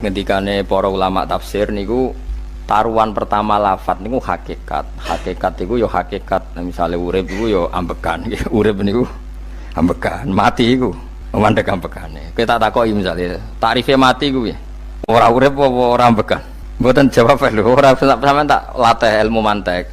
Ngendikane para ulama tafsir niku taruhan pertama lafat niku hakikat. Hakikat iku ya hakikat. Nah, misale urip iku ya ambekan. Urip niku ambekan, mati iku mandek ambekane. Kowe tak takoki misale, takrife mati iku piye? Ora urip apa ora ambekan? Mboten jawab lho, ora sampean tak latih ilmu mantek.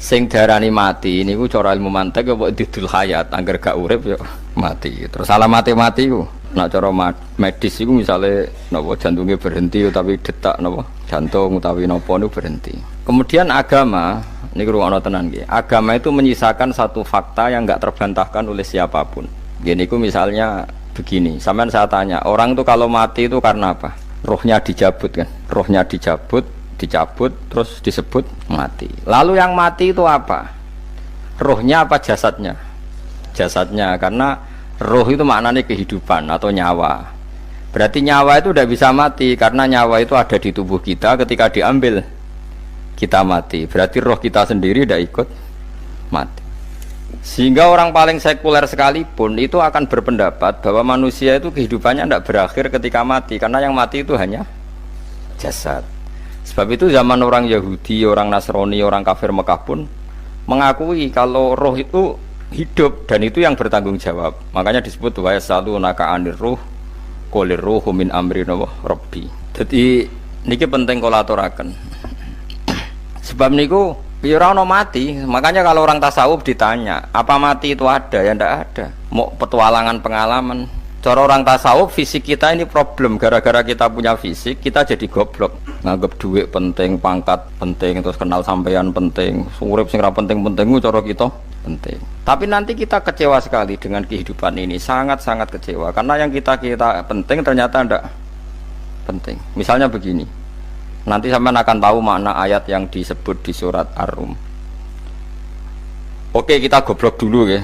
Sing darani mati niku cara ilmu mantek ya kok didul hayat, angger gak urip ya mati. Terus alamat mati iku nak cara medis iku misale napa jantungnya berhenti utawi detak napa jantung utawi napa niku berhenti. Kemudian agama niku ruwono tenan nggih. Agama itu menyisakan satu fakta yang enggak terbantahkan oleh siapapun. Nggih niku misalnya begini, sampean saya tanya, orang itu kalau mati itu karena apa? Rohnya dicabut kan? Rohnya dicabut terus disebut mati. Lalu yang mati itu apa? Rohnya apa jasadnya? Jasadnya, karena roh itu maknanya kehidupan atau nyawa. Berarti nyawa itu tidak bisa mati karena nyawa itu ada di tubuh kita, ketika diambil kita mati. Berarti roh kita sendiri tidak ikut mati. Sehingga orang paling sekuler sekalipun itu akan berpendapat bahwa manusia itu kehidupannya tidak berakhir ketika mati, karena yang mati itu hanya jasad. Sebab itu zaman orang Yahudi, orang Nasrani, orang kafir Mekah pun mengakui kalau roh itu hidup dan itu yang bertanggung jawab. Makanya disebut wa yasalunaka 'anir ruh qul ruhu min amri rabbi. Jadi niki penting kula aturaken. Sebab niku ya ora ono mati. Makanya kalau orang tasawuf ditanya, apa mati itu ada? Ya ndak ada. Mau petualangan pengalaman. Cara orang tasawuf fisik kita ini problem, gara-gara kita punya fisik kita jadi goblok. Nganggep duit penting, pangkat penting, terus kenal sampean penting, urip sing ra penting-penting cara kita penting. Tapi nanti kita kecewa sekali dengan kehidupan ini, sangat-sangat kecewa karena yang kita penting ternyata ndak penting. Misalnya begini. Nanti sampean akan tahu makna ayat yang disebut di surat Ar-Rum. Oke, kita goblok dulu ya.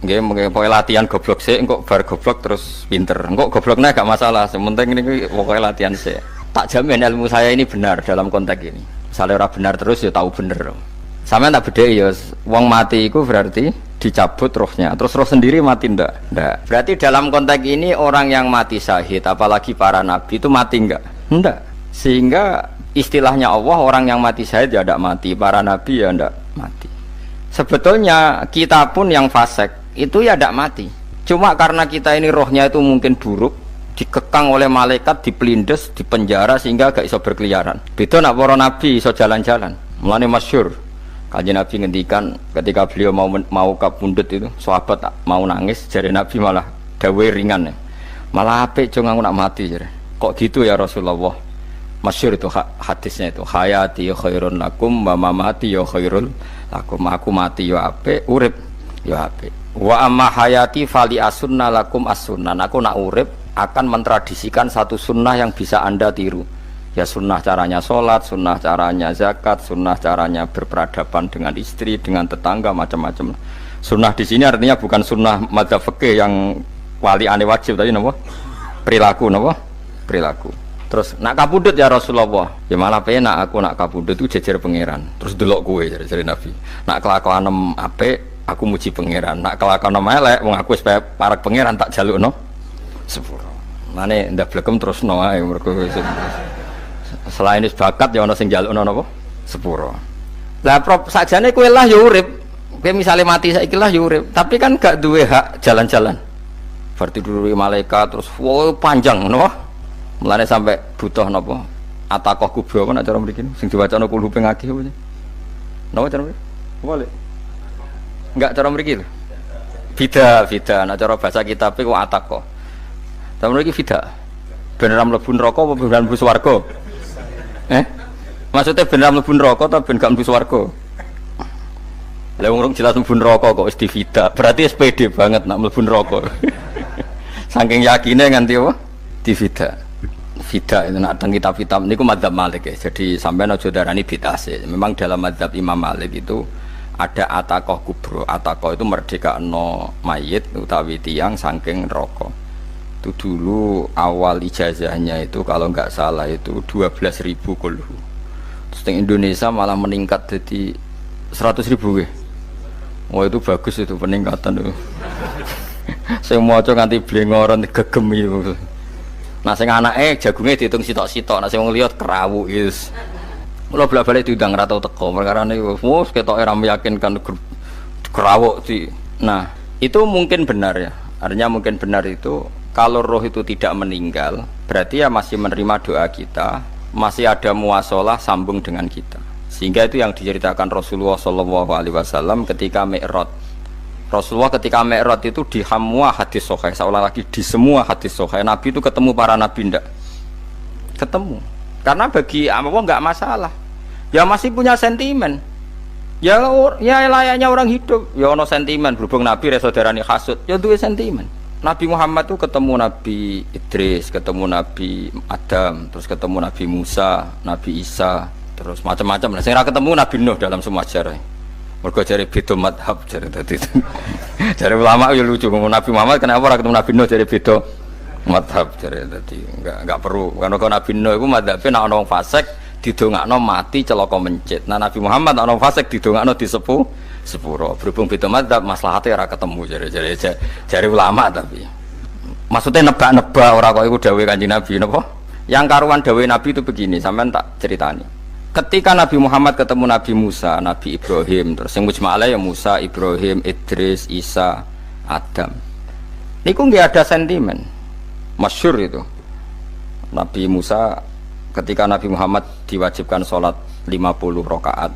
Nggih, pokoke latihan goblok sik, engko bar goblok terus pinter. Engko gobloknya gak masalah, sementing ini pokoke latihan sik. Tak jamin ilmu saya ini benar dalam konteks ini. Misalnya ora benar terus ya tahu bener. Sampeyan tak bedheki ya, wong mati iku berarti dicabut rohnya. Terus roh sendiri mati ndak? Ndak. Berarti dalam konteks ini orang yang mati syahid, apalagi para nabi itu mati enggak? Ndak. Sehingga istilahnya Allah, orang yang mati syahid ya ndak mati, para nabi ya ndak mati. Sebetulnya kita pun yang fasik itu ya tidak mati, cuma karena kita ini rohnya itu mungkin buruk, dikekang oleh malaikat, dipelindes, dipenjara sehingga gak iso berkeliaran. Beda nak para nabi iso jalan-jalan. Mulane masyhur Kanjeng Nabi ngendikan ketika beliau mau kapundhut itu, sahabat mau nangis, jare Nabi malah dawe ringan ya. Malah apik jong aku nak mati jare. Kok gitu ya Rasulullah? Masyhur itu hadisnya itu, hayati khairun lakum wa mamati ya khairul lakum. Aku mati ya apik, urip ya apik. Wa amma hayati fali asunna lakum as-sunnah. Aku nak urip akan mentradisikan satu sunnah yang bisa anda tiru. Ya sunnah caranya sholat, sunnah caranya zakat, sunnah caranya berperadaban dengan istri, dengan tetangga, macam-macam. Sunnah di sini artinya bukan sunnah madzhab fikih yang wali ane wajib tadi napa? Perilaku napa? Perilaku. Terus nak kabudut ya Rasulullah. Ya malah penak aku nak kabudut itu jejer pangeran. Terus delok kowe jare Nabi. Nak kelakuan apik aku muji pangeran, nak kelakuan elek wong aku wis parek pangeran tak jalukno sepuro. Mane ndak blekem terusno ae mergo selain wis bakat ya ana sing jalukno napa sepuro. Lah sakjane kowe lah ya urip. Kowe misale mati saiki lah ya urip, tapi kan gak duwe hak jalan-jalan. Berarti dulu malaikat terus panjang ngono. Mulane sampai butuh napa atakoh kubro apa nak cara mriki sing diwacana kulhu ping akeh apa. Napa cara mriki? Boleh. Enggak cara mriki lho. Bida, nah cara bahasa kitab iku ataqo. Cara mriki bida. Ben ora mlebu neraka apa ben mlebu swarga? Maksudnya ben ora mlebu neraka ta ben gak mlebu swarga? Lah wong jelas mlebu neraka kok wis divida. Berarti SPD banget nak mlebu neraka. Saking yakine nganti apa? Divida. Vida itu nak teng kitab-kitab niku madzhab Malik ya. Jadi sampean aja darani bid'ah sih. Memang dalam madzhab Imam Malik itu ada atakoh kubro. Atakoh itu merdekano mayit utawi tiang saking neraka. Itu dulu awal ijazahnya itu kalau nggak salah itu 12.000 kulhu. Terus di Indonesia malah meningkat jadi 100.000 ya. Wah itu bagus itu peningkatan itu. Saya mau coba nganti blengoran gegem itu. Nah sing anake jagunge diitung sitok-sitok, nah sing wong liya kerawuk wis. Mula bolak-balik diundang ra tau teko, perkarane wis ketoke ra meyakinkan kerawuk di. Nah, itu mungkin benar ya. Artinya mungkin benar itu kalau roh itu tidak meninggal, berarti ya masih menerima doa kita, masih ada muasalah sambung dengan kita. Sehingga itu yang diceritakan Rasulullah SAW ketika Mi'raj. Rasulullah ketika Mi'raj itu di semua hadis sahih, seolah lagi di semua hadis sahih Nabi itu ketemu para nabi ndak? Ketemu. Karena bagi Allah nggak masalah. Ya masih punya sentimen. Ya layaknya orang hidup. Ya ono sentimen berhubung Nabi saudarane hasud, ya duwe sentimen. Nabi Muhammad itu ketemu Nabi Idris, ketemu Nabi Adam, terus ketemu Nabi Musa, Nabi Isa, terus macam-macam. Nah, sing ra ketemu Nabi Nuh dalam semua sejarah. Mergo jare beda madhab jare dadi. Jare ulama ya lucu ngomong Nabi Muhammad kenapa ora ketemu Nabi Nuh jare beda madhab jare dadi enggak perlu. Karena Nabi Nuh iku madhabe nek ana wong fasik didongakno mati celaka mencit. Nah Nabi Muhammad ana wong fasik didongakno sepuro. Berhubung beda madhab maslahate ora ketemu jare ulama tapi. Maksudnya nebak-nebak ora kok iku dawuhe Kanjeng Nabi napa? Yang karuan dawuhe Nabi itu begini, sampean tak ceritani. Ketika Nabi Muhammad ketemu Nabi Musa, Nabi Ibrahim, terus yang mujma'ala ya Musa, Ibrahim, Idris, Isa, Adam. Niku nggak ada sentimen. Masyhur itu. Nabi Musa ketika Nabi Muhammad diwajibkan sholat 50 rakaat.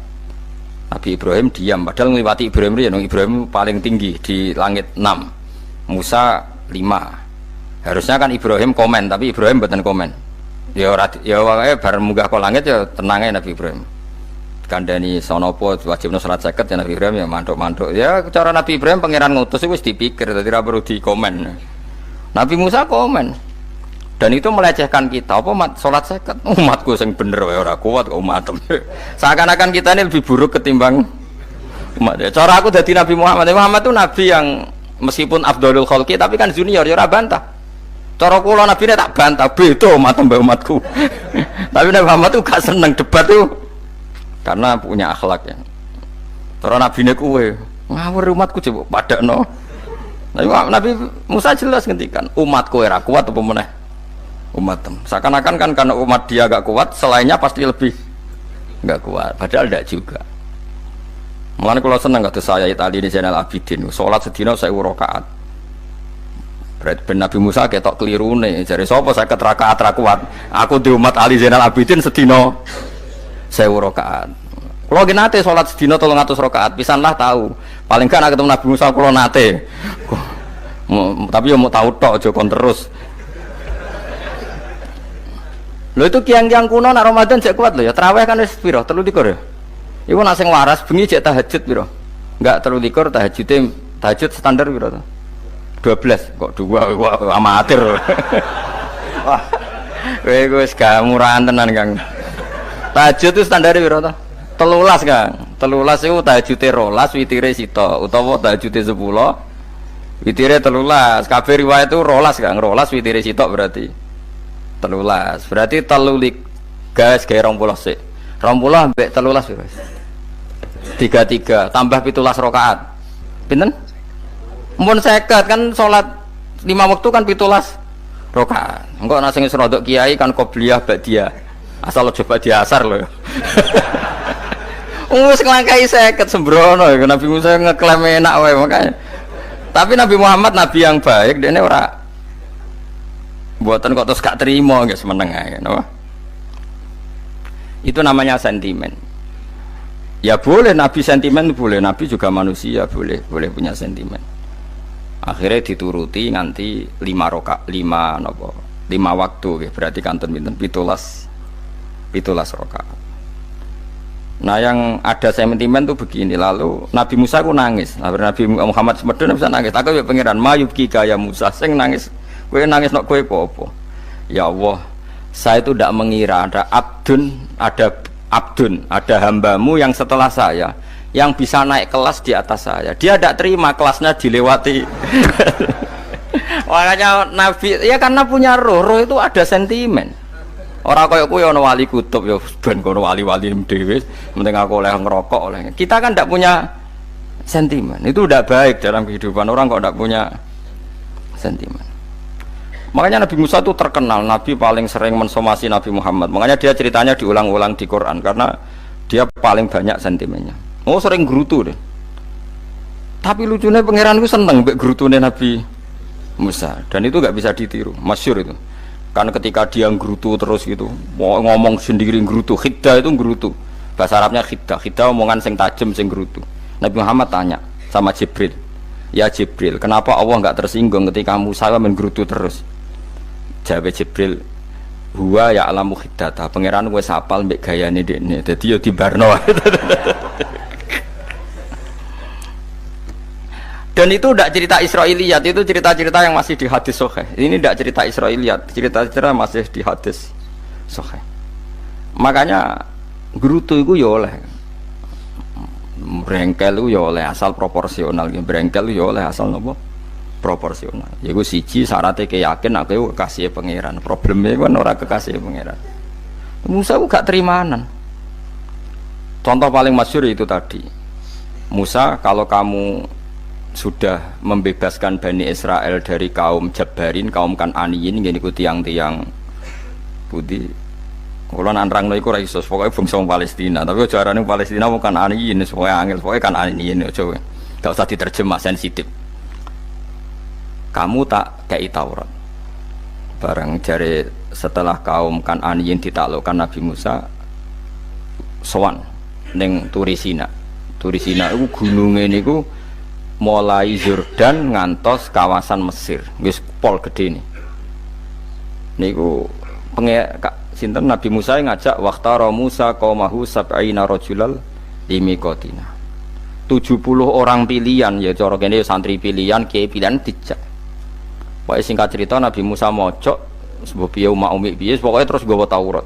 Nabi Ibrahim diam, padahal ngliwati Ibrahim ya, Ibrahim paling tinggi di langit 6. Musa 5. Harusnya kan Ibrahim komen, tapi Ibrahim mboten komen. Ya wae bar munggah ke langit ya tenange Nabi Ibrahim. Kandhani sanapa wajibna salat 50 ya Nabi Ibrahim ya mantuk-mantuk. Ya cara Nabi Ibrahim pangeran ngutus wis dipikir dadi ora perlu dikomen. Nabi Musa komen. Dan itu melecehkan kita. Apa salat 50? Umatku sing bener wae ora kuat kok umatem. Seakan-akan kita ini lebih buruk ketimbang umat. Ya, cara aku dadi Nabi Muhammad. Muhammad itu nabi yang meskipun afdhalul khalqi tapi kan junior ya ora bantah. Cara kula Nabi ini tak bantah, beda umat mbak umatku. Tapi Nabi Muhammad tuh gak seneng debat tuh, karena punya akhlak ya. Cara Nabi ini kue ngawur umatku coba pada no. Nabi Musa jelas ngendikan umatku era kuat apa meneh umatem. Seakan-akan kan karena umat dia gak kuat, selainnya pasti lebih gak kuat. Padahal tidak juga. Mulane kula seneng kados saya Itali di Zainal Abidin, salat sedina 1000 rakaat. Ben Nabi Musa ketok kelirune jare sapa 50 rakaat ra kuat. Aku di umat Ali Zainal Abidin sedina 1000 rakaat. Kula nggih nate salat sedina 300 rakaat. Pisanlah tahu. Paling kan ketemu Nabi Musa kula nate. Tapi yo mau tahu tok aja kon terus. Lho itu kiang-kiang kuno nak Ramadan jek kuat lho ya. Tarawih kan wis piro? 3 ya. Iku nak sing waras bengi jek tahajud piro? Enggak 3 tahajud standar piro to? 12 kok 2 amatir. Wah. Kowe wis gak murahan tenan, Kang. Tahajud itu standar piro to? 13, Kang. 13 iku tahajude 12, witire sita utawa tahajude 10, witire 13. Kabeh riwayat itu 12, Kang. 12 witire sita berarti 13. Berarti 3 guys gawe 20 sik. 20 ambek 13 piro? 33 tambah 17 rakaat. Pinten? Mun 50 kan salat 5 waktu kan 17 rakaat. Engko ana sing rodok kiai kan qobliyah ba'diyah. Asal coba diasar lho. Wis nglangkai 50 sembrono Nabi Musa ngeklaim enak wae makanya. Tapi Nabi Muhammad nabi yang baik dene ora mboten kok terus gak terima guys meneng ae napa. Itu namanya sentimen. Ya boleh Nabi sentimen boleh, Nabi juga manusia boleh punya sentimen. Akhirnya dituruti nganti 5 waktu okay. Berarti kanton pinten 17 rakaat. Nah yang ada sentimen tuh begini. Lalu Nabi Musa ku nangis. Nabi Muhammad semedun bisa nangis. Aku ya pangeran mayubki kaya Musa sing nangis. Kowe nangis nok kowe apa? Ya Allah, saya itu tidak mengira ada hambamu yang setelah saya yang bisa naik kelas di atas saya. Dia tidak terima kelasnya dilewati. Makanya Nabi ya karena punya roh itu ada sentimen. Orang kaya kowe ana wali kutub ya ben kono wali-wali dhewe, penting aku oleh ngerokok oleh. Kita kan tidak punya sentimen. Itu tidak baik dalam kehidupan orang kok tidak punya sentimen. Makanya Nabi Musa itu terkenal, Nabi paling sering mensomasi Nabi Muhammad. Makanya dia ceritanya diulang-ulang di Quran karena dia paling banyak sentimennya. Oh sering gerutu deh. Tapi lucunya pangeran itu seneng mbek gerutune Nabi Musa dan itu nggak bisa ditiru, masyhur itu. Karena ketika dia gerutu terus gitu, ngomong sendiri gerutu, khidda itu gerutu. Bahasa Arabnya khidda, khidda omongan sing tajem sing gerutu. Nabi Muhammad tanya sama Jibril, ya Jibril, kenapa Allah nggak tersinggung ketika Musa menggerutu terus? Jawab Jibril, huwa ya alamu khiddata, pangeran wis hafal mbek gayane dekne. Dadi yo dibarno. Dan itu tidak cerita Israiliyat, itu cerita-cerita yang masih di hadis sahih. Ini tidak cerita Israiliyat, cerita-cerita masih di hadis sahih. Makanya gerutu itu ya oleh, brengkel itu ya oleh asal proporsional, brengkel itu ya oleh asal nopo proporsional. Yaiku siji syaratnya keyakin aku kekasih pangeran. Problemnya kan orang kekasih pangeran. Musa itu gak terimanan. Contoh paling masyhur itu tadi. Musa, kalau kamu sudah membebaskan Bani Israel dari kaum Jabbarin, kaum Kan'aniyin, gini ku tiang-tiang putih. Kalau nanrang no iku ra iso, pokoknya bangsa Palestina. Tapi ajarane Palestina bukan Kan'aniyin, pokoknya angel, pokoknya Kan'aniyin aja. Gak usah diterjemah sensitif. Kamu tak kei Taurat. Barang jari setelah kaum Kan'aniyin ditaklukkan Nabi Musa sowan ning Turisina. Turisina itu gunungnya niku mulai Yordan ngantos kawasan Mesir. Wis pol gede nih. Niku sinten Nabi Musa ngajak waqtara Musa qaumahu sab'ina rajulal limiqatina. 70 orang pilihan ya cara kene santri pilihan, kiai pilihan dijak. Pokoke singkat cerita Nabi Musa mojok sebab piye umat umi piye pokoke terus nggawa Taurat.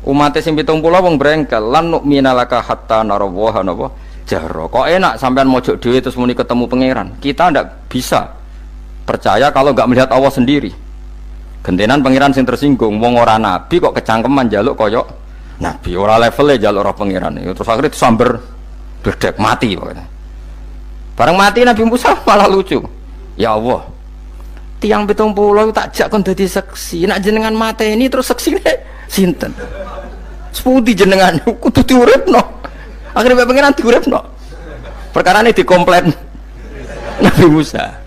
Umate sing 70 wong brengkel lan nu'mina laka hatta narawaha napa jahra. Kok enak sampean mojok dhewe terus muni ketemu pangeran. Kita ndak bisa percaya kalau enggak melihat Allah sendiri. Gentenan pangeran sing tersinggung wong ora nabi kok kecangkeman njaluk koyok nabi, ora levele njaluk roh pangeran. Terus akhirnya disamber bledek mati pokoknya. Bareng mati Nabi Musa malah lucu. Ya Allah, tiang 70 tak jak kon dadi seksi. Nak jenengan mateni terus seksine sinten? Sepundi jenengan kudu diuripno. Akhirnya pangeran diuripno. Perkarane dikomplain Nabi Musa.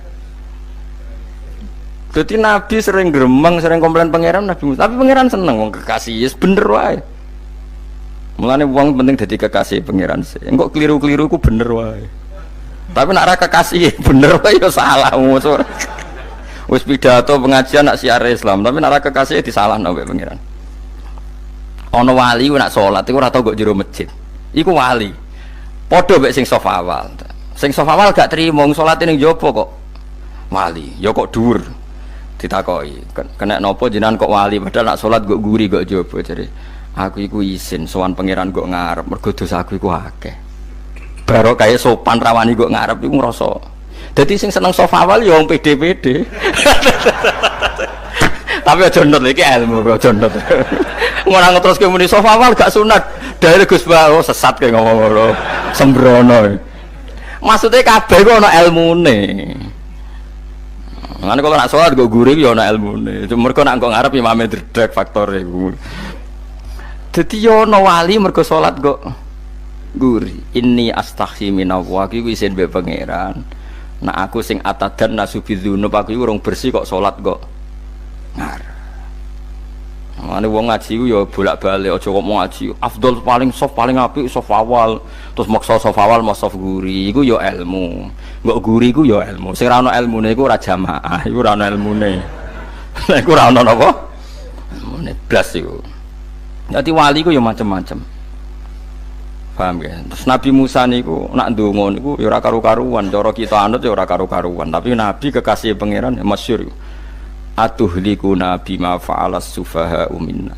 Jadi Nabi sering gremeng, sering komplain pangeran Nabi Musa. Tapi pangeran seneng wong kekasih, yes bener wae. Mulane wong penting dadi kekasih pangeran sih. Engko keliru-keliru ku bener wae. Tapi nak ra kekasih bener wae ya salah musuh. Wis pidato pengajian nak siar Islam, tapi nak ra kekasih disalahno mbek pangeran. Ana wali ku nak salat iku ora tau kok jero masjid. Iku wali. Padha mbek sing saf awal. Sing saf awal gak trimo salate ning jopo kok wali. Ya kok dhuwur. Ditakoki, kena nopo jenengan kok wali padahal nak salat kok guri kok jopo jare. Aku iku isin sowan pangeran kok ngarep mergo dosa aku iku akeh. Baro kaya sopan rawani kok ngarep iku ngrasa. Dadi sing seneng sofa awal ya wong pede-pede. Tapi aja nut iki ilmu aja nut. Ngono ngeteruske muni sofa awal gak sunat. Dari Gus Bawo sesat kaya ngomong ngono. Sembrono. Maksudnya kabeh kok ana ilmune. Ngene kalau nak sholat gue gurih ya ana ilmune. Mergo nak kok ngarep imame dredeg faktore iku. Dadi yo ana wali mergo sholat kok gurih. Inni astaghfi minallah iki isin mbek pangeran. Nak aku sing atadan nasubidzunub aku urung bersih kok sholat kok ngarep. Ngene wong ngaji ku ya bolak-balik aja kok mau ngaji. Afdol paling soft paling apik soft awal, terus maksa soft awal mau soft guri iku ya ilmu. Mbok guri ku ya ilmu. Sing ora ana ilmune iku ora jamaah, iku ora ana ilmune. Lah iku ora ana napa? Ilmune blas iku. Dadi wali ku ya macam-macam. Paham ya? Terus Nabi Musa niku nak ndonga niku ya ora karu-karuan, cara kita anut ya ora karu-karuan, tapi Nabi kekasih pangeran ya masyhur. Atuhlikuna bima fa'alas sufaha'u minna.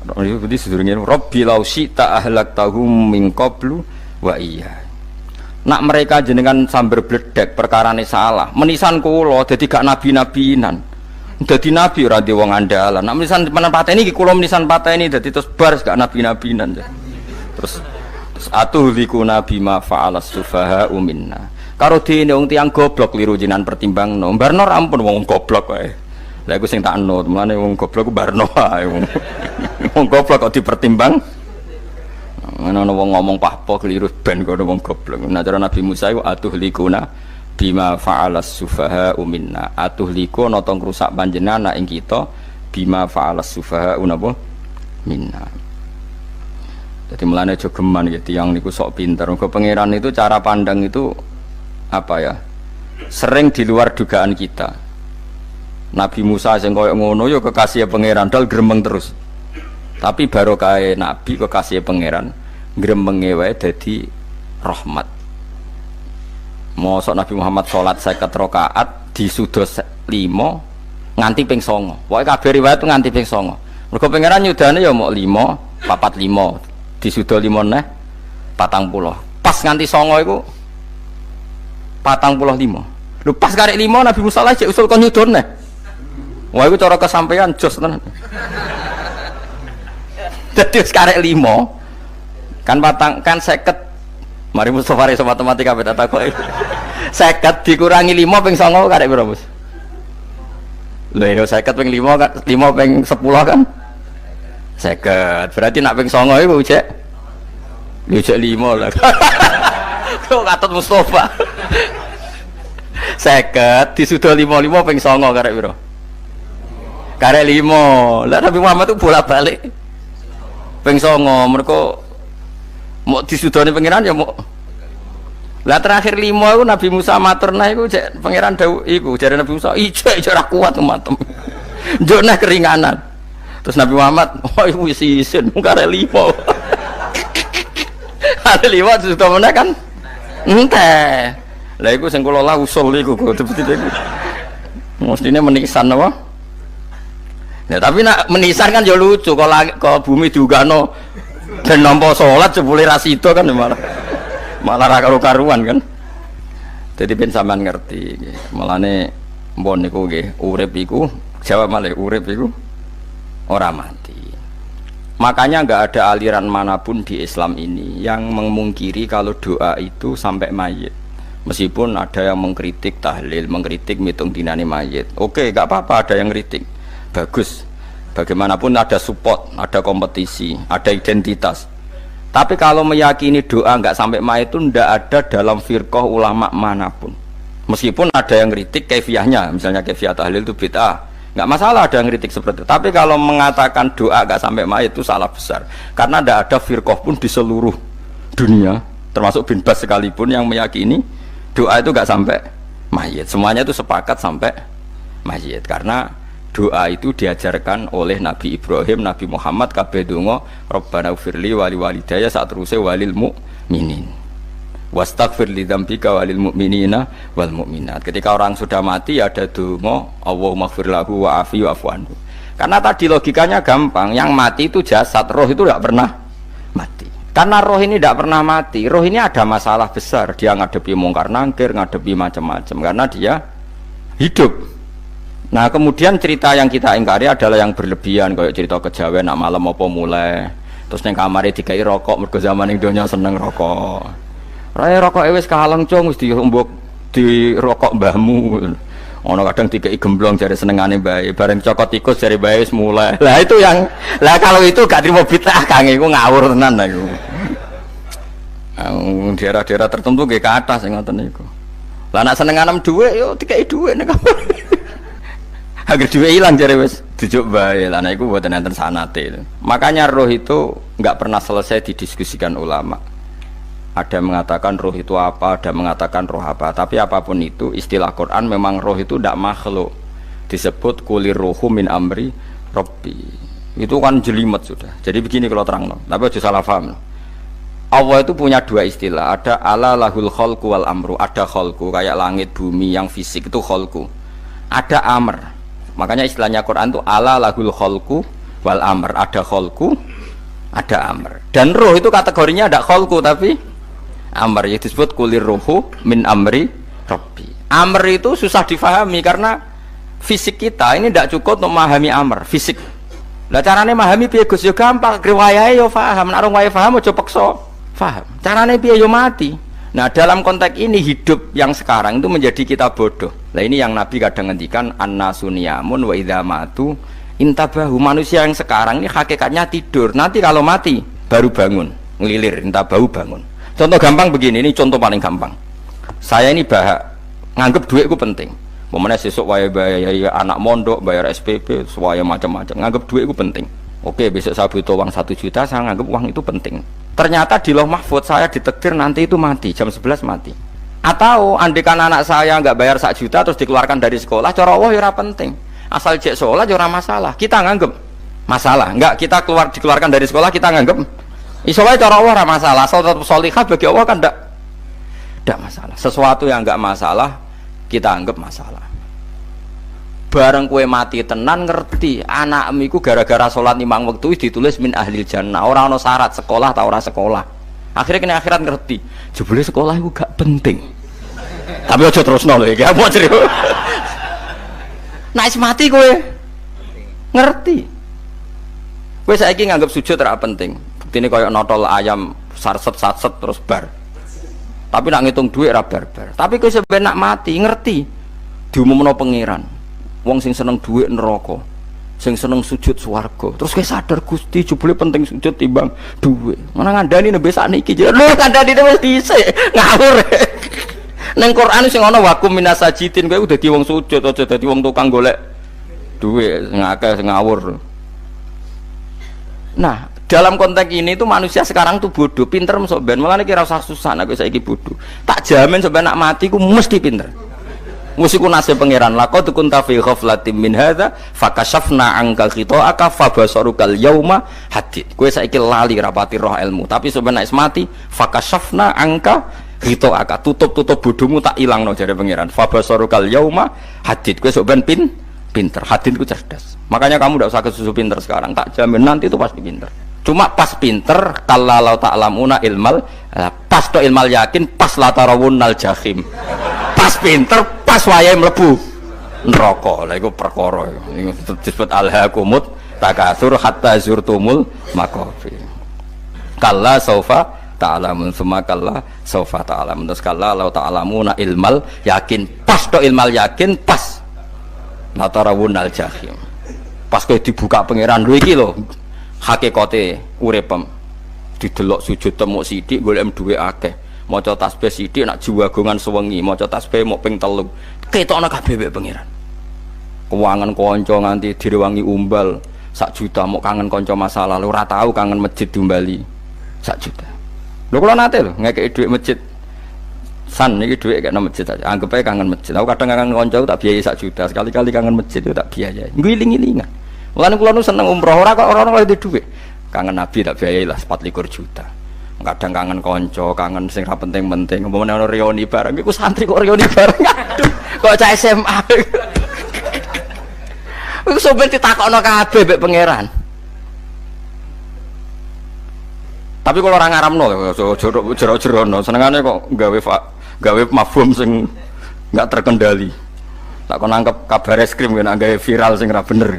Jadi sedurunge Rabbi law syi'ta ahlaktahum min qablu wa iya. Nak mereka jenengan sambar bledek perkarane salah. Menisan kula dadi gak nabi-nabinan. Dadi nabi ora di wong andalan. Nak menisan pateni iki kula menisan pateni dadi terus bar gak nabi-nabinan. Terus atuhlikuna bima fa'alas sufaha'u minna. Karo dene wong tiyang goblok liru jinan pertimbangno. Mbarno rampun wong goblok wae. Lah iku sing tak anut, mulane wong goblok ku barno ae wong. Wong goblok kok dipertimbang. Ana wong ngomong pahpo keliru ben kok wong goblok. Nah cara Nabi Musa iku atuhlikuna bima fa'alas sufaha minna. Atuhliku ana tong rusak panjenengan ing kita bima fa'alas sufaha napa minna. Jadi mulane aja geman ya tiyang niku sok pinter. Mergo pangeran itu cara pandang itu apa ya? Sering di luar dugaan kita. Nabi Musa sing koyo ngono ya kekasih pangeran dal gremeng terus. Tapi barokah Nabi kekasih pangeran gremenge wae dadi rahmat. Mosok Nabi Muhammad salat 50 rakaat disuda 5 nganti ping 9. Pokoke kabeh riwayat itu nganti ping 9. Mergo pangeran nyudane ya mok 5, 45, disuda 5 neh 40. Pas nganti 9 iku 45. Lho pas karek 5 Nabi Musa lagi usul kon nyudon neh. Wah itu cara kesampaian jos tenan. Jadi sekarang 5 kan patang kan 50. Mari Mustafa reso matematika beda takok. 50 dikurangi 5 ping 9 karek piro, Bos? Lho yo 50 ping 5 kan 5 ping 10 kan 50. Berarti nak ping 9 iku cek. Yo cek 5 lah. Kok katut Mustafa. 50 disuda 55 ping 9 karek piro? Karek 5. Lah Nabi Muhammad itu bolak-balik ping 9 mergo mau disudoni pangeran ya mau. Lah terakhir 5 itu Nabi Musa matur nah iku cek pangeran dawuh iku jare Nabi Musa ijek ora kuat matem. Njuk nah keringanan. Terus Nabi Muhammad oh iku wis isin karek 5. Ada 5 disuda meneh kan enteh. Lah iku sing kula lah usul iku betul-betul iku. Mestine menisan apa? Ya, tapi nak menisan kan ya lucu kalau bumi diugano dan nampa salat jebule ra sida kan malah ra karo-karuan kan. Jadi ben sampean ngerti mulane mbon niku nggih urip iku jawab malih urip iku ora mati. Makanya enggak ada aliran manapun di Islam ini yang memungkiri kalau doa itu sampai mayit. Meskipun ada yang mengkritik tahlil, mengkritik mitung dinane mayit. Oke, enggak apa-apa ada yang kritik. Bagus, bagaimanapun ada support, ada kompetisi, ada identitas. Tapi kalau meyakini doa nggak sampai mayit itu ndak ada dalam firqah ulama manapun. Meskipun ada yang kritik kefiahnya, misalnya kefiah tahlil itu bid'ah, nggak masalah ada yang kritik seperti itu. Tapi kalau mengatakan doa nggak sampai mayit itu salah besar, karena ndak ada firqah pun di seluruh dunia, termasuk bin Bas sekalipun yang meyakini doa itu nggak sampai mayit. Semuanya itu sepakat sampai mayit, karena doa itu diajarkan oleh Nabi Ibrahim, Nabi Muhammad kabeh donga Rabbana ufirli wali walidayya saat teruse walil mu'minin wastaghfir li dzambika walil mu'minina wal mu'minat. Ketika orang sudah mati ada donga Allahumma ighfir lahu wa afi wa'fu anhu. Karena tadi logikanya gampang, yang mati itu jasad, roh itu tidak pernah mati. Karena roh ini tidak pernah mati, roh ini ada masalah besar, dia ngadepi mungkar nangkir, ngadepi macam-macam karena dia hidup. Nah kemudian cerita yang kita ingkari adalah yang berlebihan, kayak cerita kejawen nak malam apa mulai terus neng kamare dikai rokok mergo zaman ning donya seneng rokok. Raya rokok wis kaleng cung wis diumbuk di rokok mbahmu. Ono kadang dikai gemblong jare senengane bae, bareng cokot tikus jare bae wis mulai. Lah itu yang lah kalau itu gak trimo bid'ah Kang iku ngawur tenan lha iku. Daerah-daerah tertentu nggih kathah sing ngoten niku. Lah nak senenganem dhuwit yo dikai dhuwit nek agar juga hilang jare wis dijuk bae lan iku mboten enten sanate. Makanya roh itu enggak pernah selesai didiskusikan ulama. Ada yang mengatakan roh itu apa, ada yang mengatakan roh apa. Tapi apapun itu istilah Quran memang roh itu tidak makhluk. Disebut kulir ruhu min amri rabbi. Itu kan jelimet sudah. Jadi begini kalau terang, tapi aja salah paham. Allah itu punya dua istilah. Ada ala lahul khalqu wal amru. Ada khalqu kayak langit bumi yang fisik itu khalqu. Ada amr. Makanya istilahnya Quran itu ala lahul khalqu wal amr. Ada khalqu, ada amr. Dan roh itu kategorinya ada khalqu tapi amr, yang disebut kulir ruhu min amri rabbi. Amr itu susah difahami karena fisik kita ini tidak cukup untuk memahami amr fisik. Lah carane memahami piye Gus? Ya gampang, riwayahe yo paham. Nek ora wae paham aja peksa paham. Carane piye yo mati. Nah dalam konteks ini hidup yang sekarang itu menjadi kita bodoh. Nah ini yang Nabi kadang ngendikan an-nasu niyamun wa idza matu intabahu. Manusia yang sekarang ini hakikatnya tidur. Nanti kalau mati baru bangun, ngelilir, intabahu bangun. Contoh gampang begini, ini contoh paling gampang. Saya ini nganggep duit itu penting. Momennya sesuk bayar anak mondok, bayar SPP, semuanya macam-macam. Nganggep duit itu penting. Oke, besok saya butuh uang 1 juta, saya nganggep uang itu penting. Ternyata di Lauh Mahfudz saya ditakdir nanti itu mati, jam 11 mati. Atau andikan anak saya nggak bayar 1 juta terus dikeluarkan dari sekolah, cara Allah ya penting. Asal cek sekolah ya masalah. Kita nganggep masalah. Enggak, kita dikeluarkan dari sekolah kita nganggep isolah cara Allah ora masalah. Asal tetap sholihah bagi Allah kan enggak masalah. Sesuatu yang enggak masalah kita anggap masalah. Bareng kue mati tenan ngerti anakmu iku gara-gara sholat 5 waktu ditulis min ahlil jannah. Orang ono syarat sekolah atau orang sekolah. Akhirnya kena akhirat ngerti. Jebule sekolah itu gak penting. Tapi aja terus nol ya, mau cerita. Naik mati kue ngerti. Kue saiki nganggap sujud ora penting. Ini kayak notol ayam sarset terus bar. Tapi nak ngitung duit ora bar-bar. Tapi kue sebenarnya nak mati ngerti. Diumumno pangeran. Wong sing seneng duit neraka, sing seneng sujud swarga. Terus kowe sadar Gusti jebule penting sujud timbang duit. Mana ngandani nembe sakniki lho kandhani wis dhisik ngawur. Nang Quran sing ana wakum minasajidin kowe udah dadi wong sujud aja dadi wong tukang golek duit ngakeh sing ngawur. Nah, dalam konteks ini tuh manusia sekarang tuh bodoh, pinter mosok ben. Mulane kira usah susah nek saiki bodoh. Tak jamin sampe nak mati ku mesti pinter. Musiku nasib pangeran laqad kunta fi ghaflatin min hadza fakashafna anka khita'aka fabasarukal yauma hadid. Kowe saiki lali rapati roh ilmu, tapi sebenarnya mati fakashafna anka khita'aka, tutup bodohmu tak ilangno jare pangeran. Fabasarukal yauma hadid. Kowe sok ben pinter, hadid ku cerdas. Makanya kamu ndak usah kesusu pinter sekarang, tak jamin nanti itu pasti pinter. Cuma pas pinter kalau ta'lamuna ilmal pas to ilmal yakin pas latarawunnal jahim. Pas pinter pas wayahe mlebu neraka. Lha iku perkara iku disebut alhaqumut takatsur hatta zurtumul maqabir. Kalla saufa ta'lamun summa kalla saufa ta'lamun. Terus kalla law ta'lamuna ilmal yakin pas to ilmal yakin pas latarawunnal jahim. Pas kowe dibuka pangeran lho iki lho hakikate uripem. Didelok sujud temuk sithik golek duwe akeh. Maca tasbih sithik nak jiwagongan sewengi, maca tasbih mok ping 3. Ketokno kabeh wek pangeran. Keuangan kanca nganti direwangi umbal 1 juta mok kangen kanca masa lalu ora tau kangen masjid diumbali 1 juta. Lho kula nate lho ngekeki dhuwit masjid. San niki dhuwit kena masjid aja. Anggap ae kangen masjid. Aku kadang kangen kanca tak biayai 1 juta, sekali-kali kangen masjid itu tak biayai. Ngiling-ngilingan. Mulane kula nu seneng umroh ora kok ora oleh dhuwit. Kangen Nabi tak biayai lah 24 juta. Kadang kangen konco, kangen sing ra penting-penting. Umpamane ana reuni bareng iku santri kok reuni bareng. Aduh, kok cah SMA. Iku sampe ditakokno kabeh mbek pangeran. Tapi kalau orang ngaramno jero-jerono, senengane kok gawe mafhum sing enggak terkendali. Tak kon nangkep kabar eskrim kan gawe viral sing ra bener.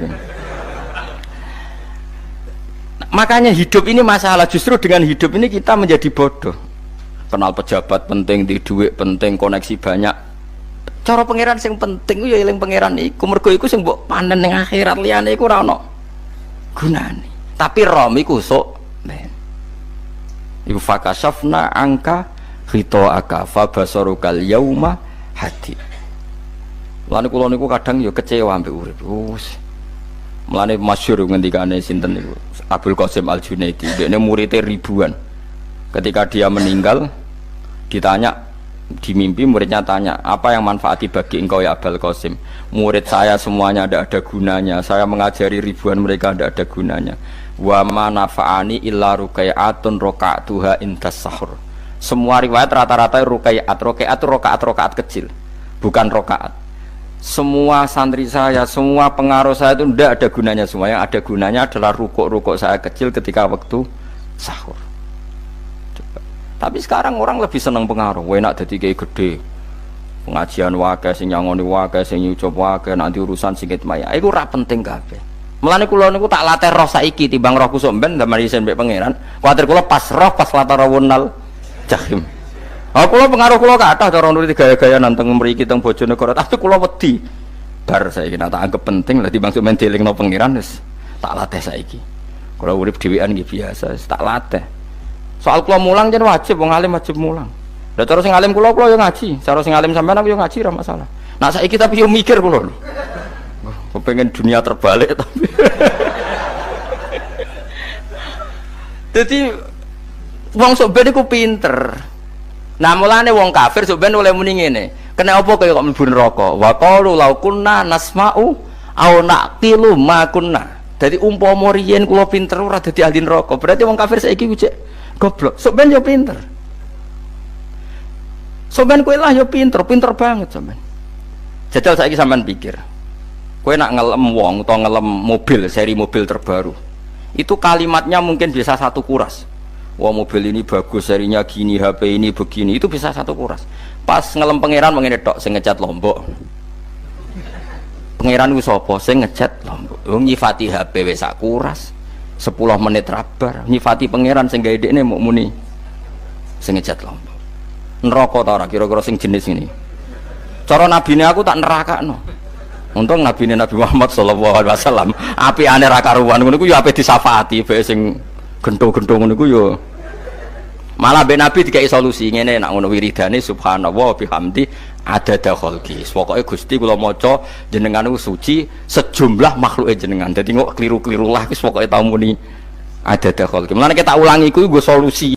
Makanya hidup ini masalah, justru dengan hidup ini kita menjadi bodoh. Kenal pejabat penting, di duit penting, koneksi banyak. Cara pangeran sing penting ya eling pangeran iku, mergo iku sing mbok panen ning akhirat, liyane iku ora ono gunane. Tapi rom iku sok ben. Iku fakashafna angka khita'aka fabasarukal yauma hadid. Lan kula niku kadang ya kecewa ambek urip. Mulane masyhur ngendikane sinten niku Abdul Qasim Al-Junaidi, dia muridnya ribuan. Ketika dia meninggal ditanya di mimpi, muridnya tanya, apa yang manfaati bagi engkau ya Abdul Qasim? Murid saya semuanya ada gunanya, saya mengajari ribuan mereka ada gunanya. Wa ma nafa'ani illa rukai'atun roka'atuha indas sahur. Semua riwayat rata-rata rukai'at itu rokaat kecil, bukan rokaat. Semua santri saya, semua pengaruh saya itu tidak ada gunanya semua. Yang ada gunanya adalah rukuk-rukuk saya kecil ketika waktu sahur. Coba. Tapi sekarang orang lebih senang pengaruh. Enak jadi kayak gede. Pengajian wakai, sing nyangoni wakai, sing nyucup wakai, nanti urusan sikit maya. Itu ora penting kabeh. Mulane kula niku tak latih roh saiki timbang roh kusuk ben damel isen mbek pangeran. Kuwatir kula pas roh pas latarawunal jahim. Ah kula pengaruh kula kathah cara nuruti gaya-gaya nanteng mriki teng Bojonegoro, tapi kula wedi. Bar saiki tak anggap penting lah dimaksud men dielingno pangeran wis tak latih saiki. Kula urip dhewean nggih biasa, tak latih. Soal kula mulang jen wajib wong alim wajib mulang. Lah cara sing alim kula yo ngaji, cara sing alim sampean aku yo ngaji ora masalah. Nah saiki tapi yo mikir kula lho. Kepengen dunia terbalik tapi. Jadi wong sok ben iku pinter. Nah mulane wong kafir sok ben oleh muni ngene. Kena apa kaya kok mlebu neraka? Wa qalu law kunna nasma'u aw naqilu ma kunna. Dadi umpama riyen kula pinter ora dadi ahli neraka. Berarti wong kafir saiki ku cek goblok. Sok ben yo pinter. Sok ben kowe lah yo pinter banget sampean. Jajal saiki sampean pikir. Kowe nak ngelem wong atau ngelem mobil, seri mobil terbaru. Itu kalimatnya mungkin bisa satu kuras. Wah mobil ini bagus, serinya gini, HP ini begini, itu bisa satu kuras. Pas ngelem pangeran mengenai tok, sing ngecat Lombok. Pangeran ku sapa sing ngecat Lombok? Wong nyifati HP wis sak kuras. 10 menit rabar, nyifati pangeran sing gawe dekne muk muni sing ngecat Lombok. Neraka ta ora kira-kira sing jenis ini. Cara nabine aku tak nerakakno. Untung nabine Nabi Muhammad sallallahu alaihi wasallam apikane ra karuan ngono iku ya ape disafaati bae sing gento-gento ngono iku ya malah ben Nabi dikai solusi ngene nek ngono wiridane subhanallah bihamdi adada khalqi. Pokoke Gusti kula maca jenengan niku suci sejumlah makhluke jenengan. Dadi kok kliru-kliru lah wis pokoke tau muni adada khalqi. Mulane kita ulangi iku nggo solusi.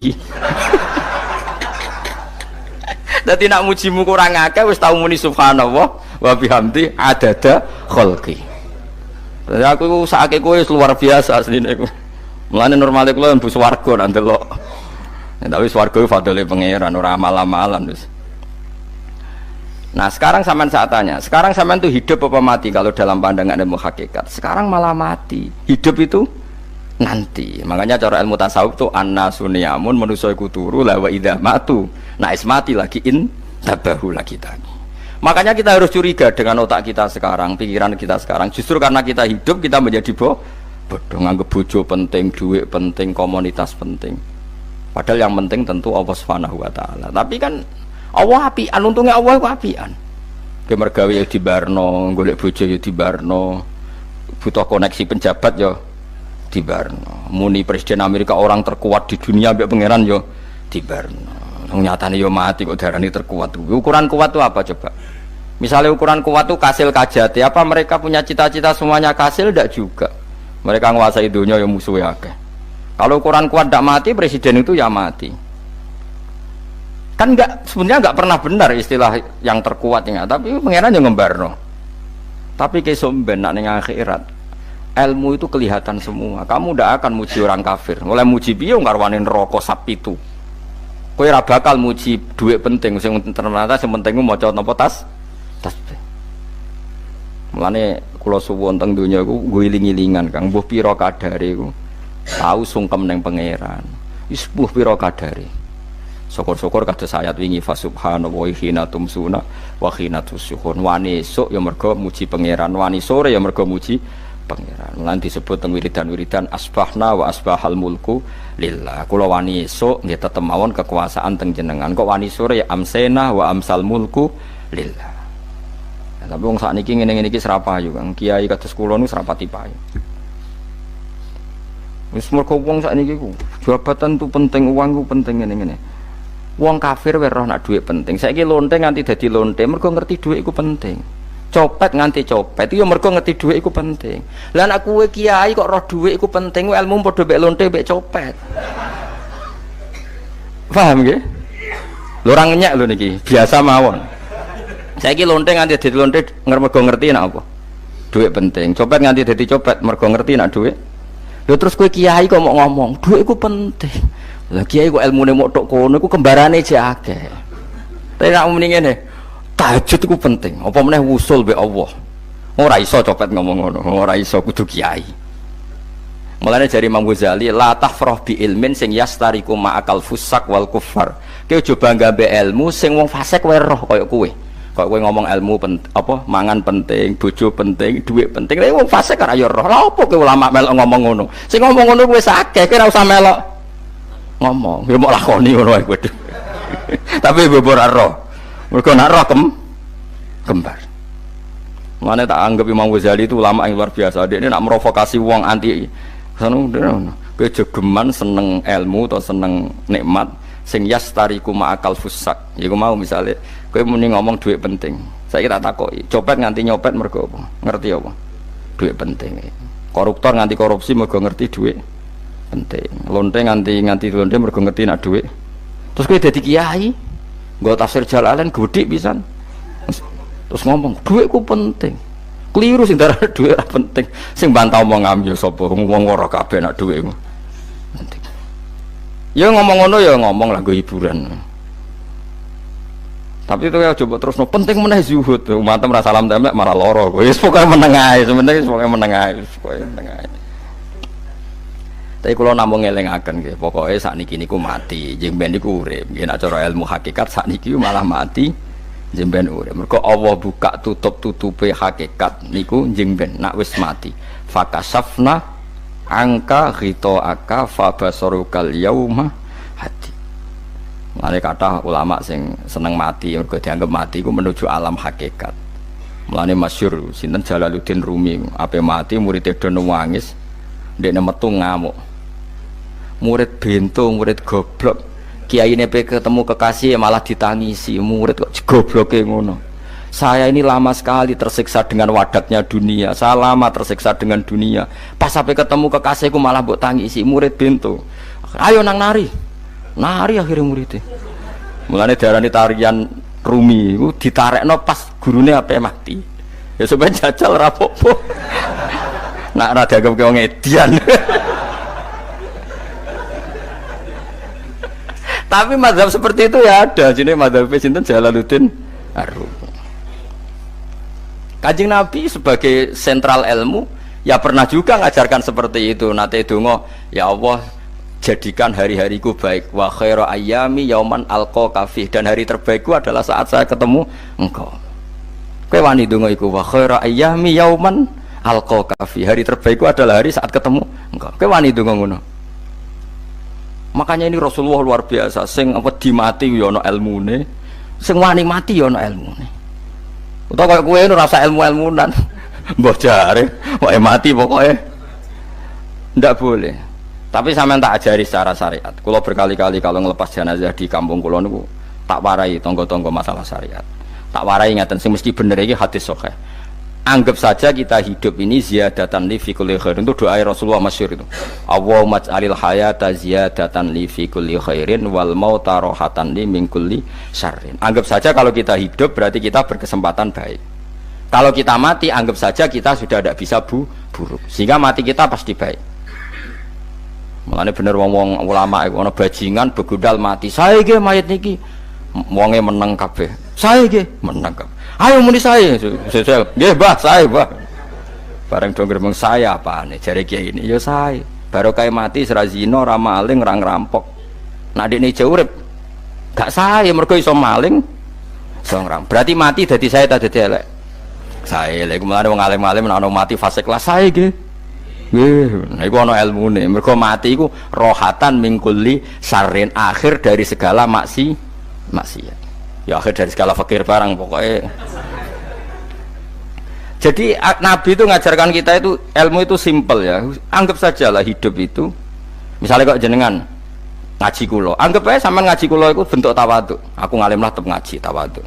Dadi nak mujimu kurang akeh wis tau muni subhanallah wa bihamdi adada khalqi. Dadi aku sakake kowe luar biasa asline iku. Mulane normale kula mlebu swarga nak ndelok. Tapi swarga iku fadhole pangeran ora amal-amalan wis. Nah, sekarang sampean saat tanya, sekarang sampean tuh hidup apa mati kalau dalam pandangan ilmu hakikat? Sekarang malah mati. Hidup itu nanti. Makanya cara ilmu tasawuf tuh annasunyamun manusa iku turu la wa idza matu. Nah, mati lagi tabahu lagi tadi. Makanya kita harus curiga dengan otak kita sekarang, pikiran kita sekarang. Justru karena kita hidup kita menjadi bodoh, nganggep bojo penting, duit penting, komunitas penting. Padahal yang penting tentu Allah Subhanahu wa taala. Tapi kan Allah apian, untungnya Allah itu apian. Kemergawe ya dibarno, golek bojo ya dibarno, butuh koneksi penjabat ya dibarno. Muni presiden Amerika orang terkuat di dunia mbek pangeran ya dibarno. Nyatane yo mati kok darani terkuat. Ukuran kuat itu apa coba? Misalnya ukuran kuat itu kasil kajati, apa mereka punya cita-cita semuanya kasil? Tidak juga. Mereka menguasai dunia yang musuhnya akeh. Kalau ukuran kuat tidak mati, presiden itu ya mati. Kan enggak, sebenarnya enggak pernah benar istilah yang terkuat ya, tapi pangeran yang ngembarno. Tapi kesomben nak ning akhirat, ilmu itu kelihatan semua. Kamu tidak akan muji orang kafir. Mulai muji piye ngarwani neraka sapi itu. Kowe ora bakal muji duit penting sing ternyata sing penting maca napa tasbih. Mulane kula suwun teng donya iku ngiling-ilingan Kang mbuh pira kadare iku tau sungkem ning pangeran. Wis mbuh pira kadare. Syukur-syukur kados ayat wingi fa subhanallahi hina tumsuna wa hina tusyuhun. Wani esuk ya mergo muji pangeran, wani sore ya mergo muji pangeran. Lan disebut teng wiridan-wiridan asbahna wa asbahal mulku lillah. Kula wani esuk nggih tetep mawon kekuasaan teng jenengan. Kok wani sore ya amsena wa amsal mulku lillah. Ya, tapi wong sakniki ngene-ngene iki serapayu Kang. Kiai kados kula niku serapati payu. Wis mergo wong sakniki ku jabatan tu penting, uang ku penting ngene-ngene. Wong kafir wae roh nak dhuwit penting. Saiki lonte nganti dadi lonte mergo ngerti dhuwit iku penting. Copet nganti copet itu ya mergo ngerti dhuwit iku penting. Lah nek kowe kiai kok roh dhuwit iku penting, ilmu padha mek lonte mek copet. Paham nggih? Lho ora ngenyek lho niki, biasa mawon. Saiki lonte nganti dadi lonte mergo ngerti nek apa? Dhuwit penting. Copet nganti dadi copet mergo ngerti nek dhuwit. Lho terus kowe kiai kok mau ngomong, dhuwit iku penting. Lah kiai kok ilmune mok tok kono iku kembarane jek akeh. Tapi nek muni ngene, tahajud itu penting, apa meneh wusul be Allah. Ora iso copet ngomong ngono, ora iso kudu kiai. Mulane jari Imam Ghazali, la tafrah bi ilmin sing yastariku ma'akal fusak wal kufar. Kowe aja bangga be ilmu sing wong fasik wae roh kaya kowe. Kaya kowe ngomong ilmu apa mangan penting, bojo penting, dhuwit penting. Lah wong fasik ora ya roh. Lah opo kowe ulama melok ngomong ngono? Sing ngomong ngono kowe akeh, kowe ora usah melok ngomong. Ya mok lakoni ngono wae kowe. Tapi ibu ora roh. Mergo nak roh kembar. Mana tak anggap Imam Ghazali itu ulama yang luar biasa. Dia ini nak merovokasi wong anti sanu kejegeman seneng ilmu atau seneng nikmat sing yastariku ma'akal fusak. Iku mau misalnya kowe muni ngomong duit penting. Saya tak takoki, copet nganti nyopet mergo apa? Ngerti apa? Duit penting. Koruptor nganti korupsi mergo ngerti duit penting. Lonte nganti lonte mergo ngerti nak duit. Terus kowe dadi kiai, nggo tafsir Jalalain gedhe pisan. Terus ngomong, duitku penting. Keliru sing darah duit ora penting. Sing bantah omong yo sapa? Wong ora kabeh nak duitmu. Penting. Ya ngomong ngono ya ngomong lah hiburan. Tapi itu ya coba terus penting meneh zuhud. Umatem ra salam templek malah lara. Wis pokoke meneng ae, sementing pokoke meneng ae, pokoke meneng ae. Tapi kula namung ngelingaken nggih, pokoke sakniki niku mati, jeng ben niku urip. Nggih nek cara ilmu hakikat sakniki malah mati, jeng ben urip. Mergo Allah buka tutup-tutupe hakikat niku jeng ben nak wis mati. Fakasafna angka ghitaaka fabasarukal yauma hadi. Mulane kathah ulama sing seneng mati mergo dianggap mati iku menuju alam hakikat. Mulane masyhur sinten Jalaluddin Rumi, ape mati murid do nangis, ndekne metu ngamuk. Murid bento, murid goblok. Kiyaine pe ketemu kekasih malah ditangisi, murid kok gobloke ngono. Saya ini lama sekali tersiksa dengan wadaknya dunia. Saya lama tersiksa dengan dunia. Pas sampai ketemu kekasihku malah mbok tangisi, murid bento. Ayo nang nari. Nari akhirnya muridnya. Mulane diarani tarian Rumi iku ditarekno pas gurune ape mati. Ya sampeyan jajal ra apa-apa. Nak ra dianggap wong edian. Tapi mazhab seperti itu ya ada. Jenenge mazhab sinten Jalaluddin Ar-Rumi. Kanjeng Nabi sebagai sentral ilmu ya pernah juga ngajarkan seperti itu. Nate donga, ya Allah jadikan hari-hariku baik, wa khairu ayyami yauman alqa kafih, dan hari terbaikku adalah saat saya ketemu engkau. Kowe wani donga iku, wa khairu ayyami yauman alqa kafih, hari terbaikku adalah hari saat ketemu engkau. Kowe wani donga ngono. Makanya ini Rasulullah luar biasa, sing apa dimati ya ana ilmune, sing wani mati ya ana ilmune. Utawa kaya kowe rasa ilmu-ilmunan. Mbah jare, wae mati pokoknya. Ndak boleh. Tapi sampean tak ajari secara syariat. Kulo berkali-kali kalau ngelepas jenazah di kampung kulo niku tak warai tonggo-tonggo masalah syariat. Tak warai ngaten sing mesti bener iki hadis sahih. Anggap saja kita hidup ini ziyadatan li fi kulli khairin. Itu doa Rasulullah masyhur itu. Allahumma ij'alil hayata ziyadatan li fi kulli khairin wal mauta rahatan li min kulli syarrin. Anggap saja kalau kita hidup berarti kita berkesempatan baik. Kalau kita mati anggap saja kita sudah tidak bisa buruk. Sehingga mati kita pasti baik. Mulane bener wong-wong ulama iku ana bajingan begudal mati. Saya nggih mayit niki. Wonge meneng kabeh. Saya nggih meneng kabeh. Ayo muni saya. Nggih, Mbah, saya, Mbah. Bareng do gremeng saya apane jare kiai ini. Ya saya. Baru kae mati ora zina, ora maling, ora ngerampok. Nek dekne ijo urip gak saya mergo iso maling, iso ngerampok. Berarti mati dadi saya ta dadi elek. Saya lek mulane wong alim-alim nek ana mati fase kelas saya nggih. Nggih, niku ana ilmune. Mergo mati iku rohatan mingkuli sarin, akhir dari segala maksiat. Ya akhir dari segala fakir barang pokoknya. Jadi Nabi itu ngajarkan kita itu ilmu itu simple ya. Anggap saja lah hidup itu. Misalnya kok jenengan ngaji kulo, anggap aja sampean ngaji kulo itu bentuk tawaduk. Aku ngalim lah tetep ngaji tawaduk.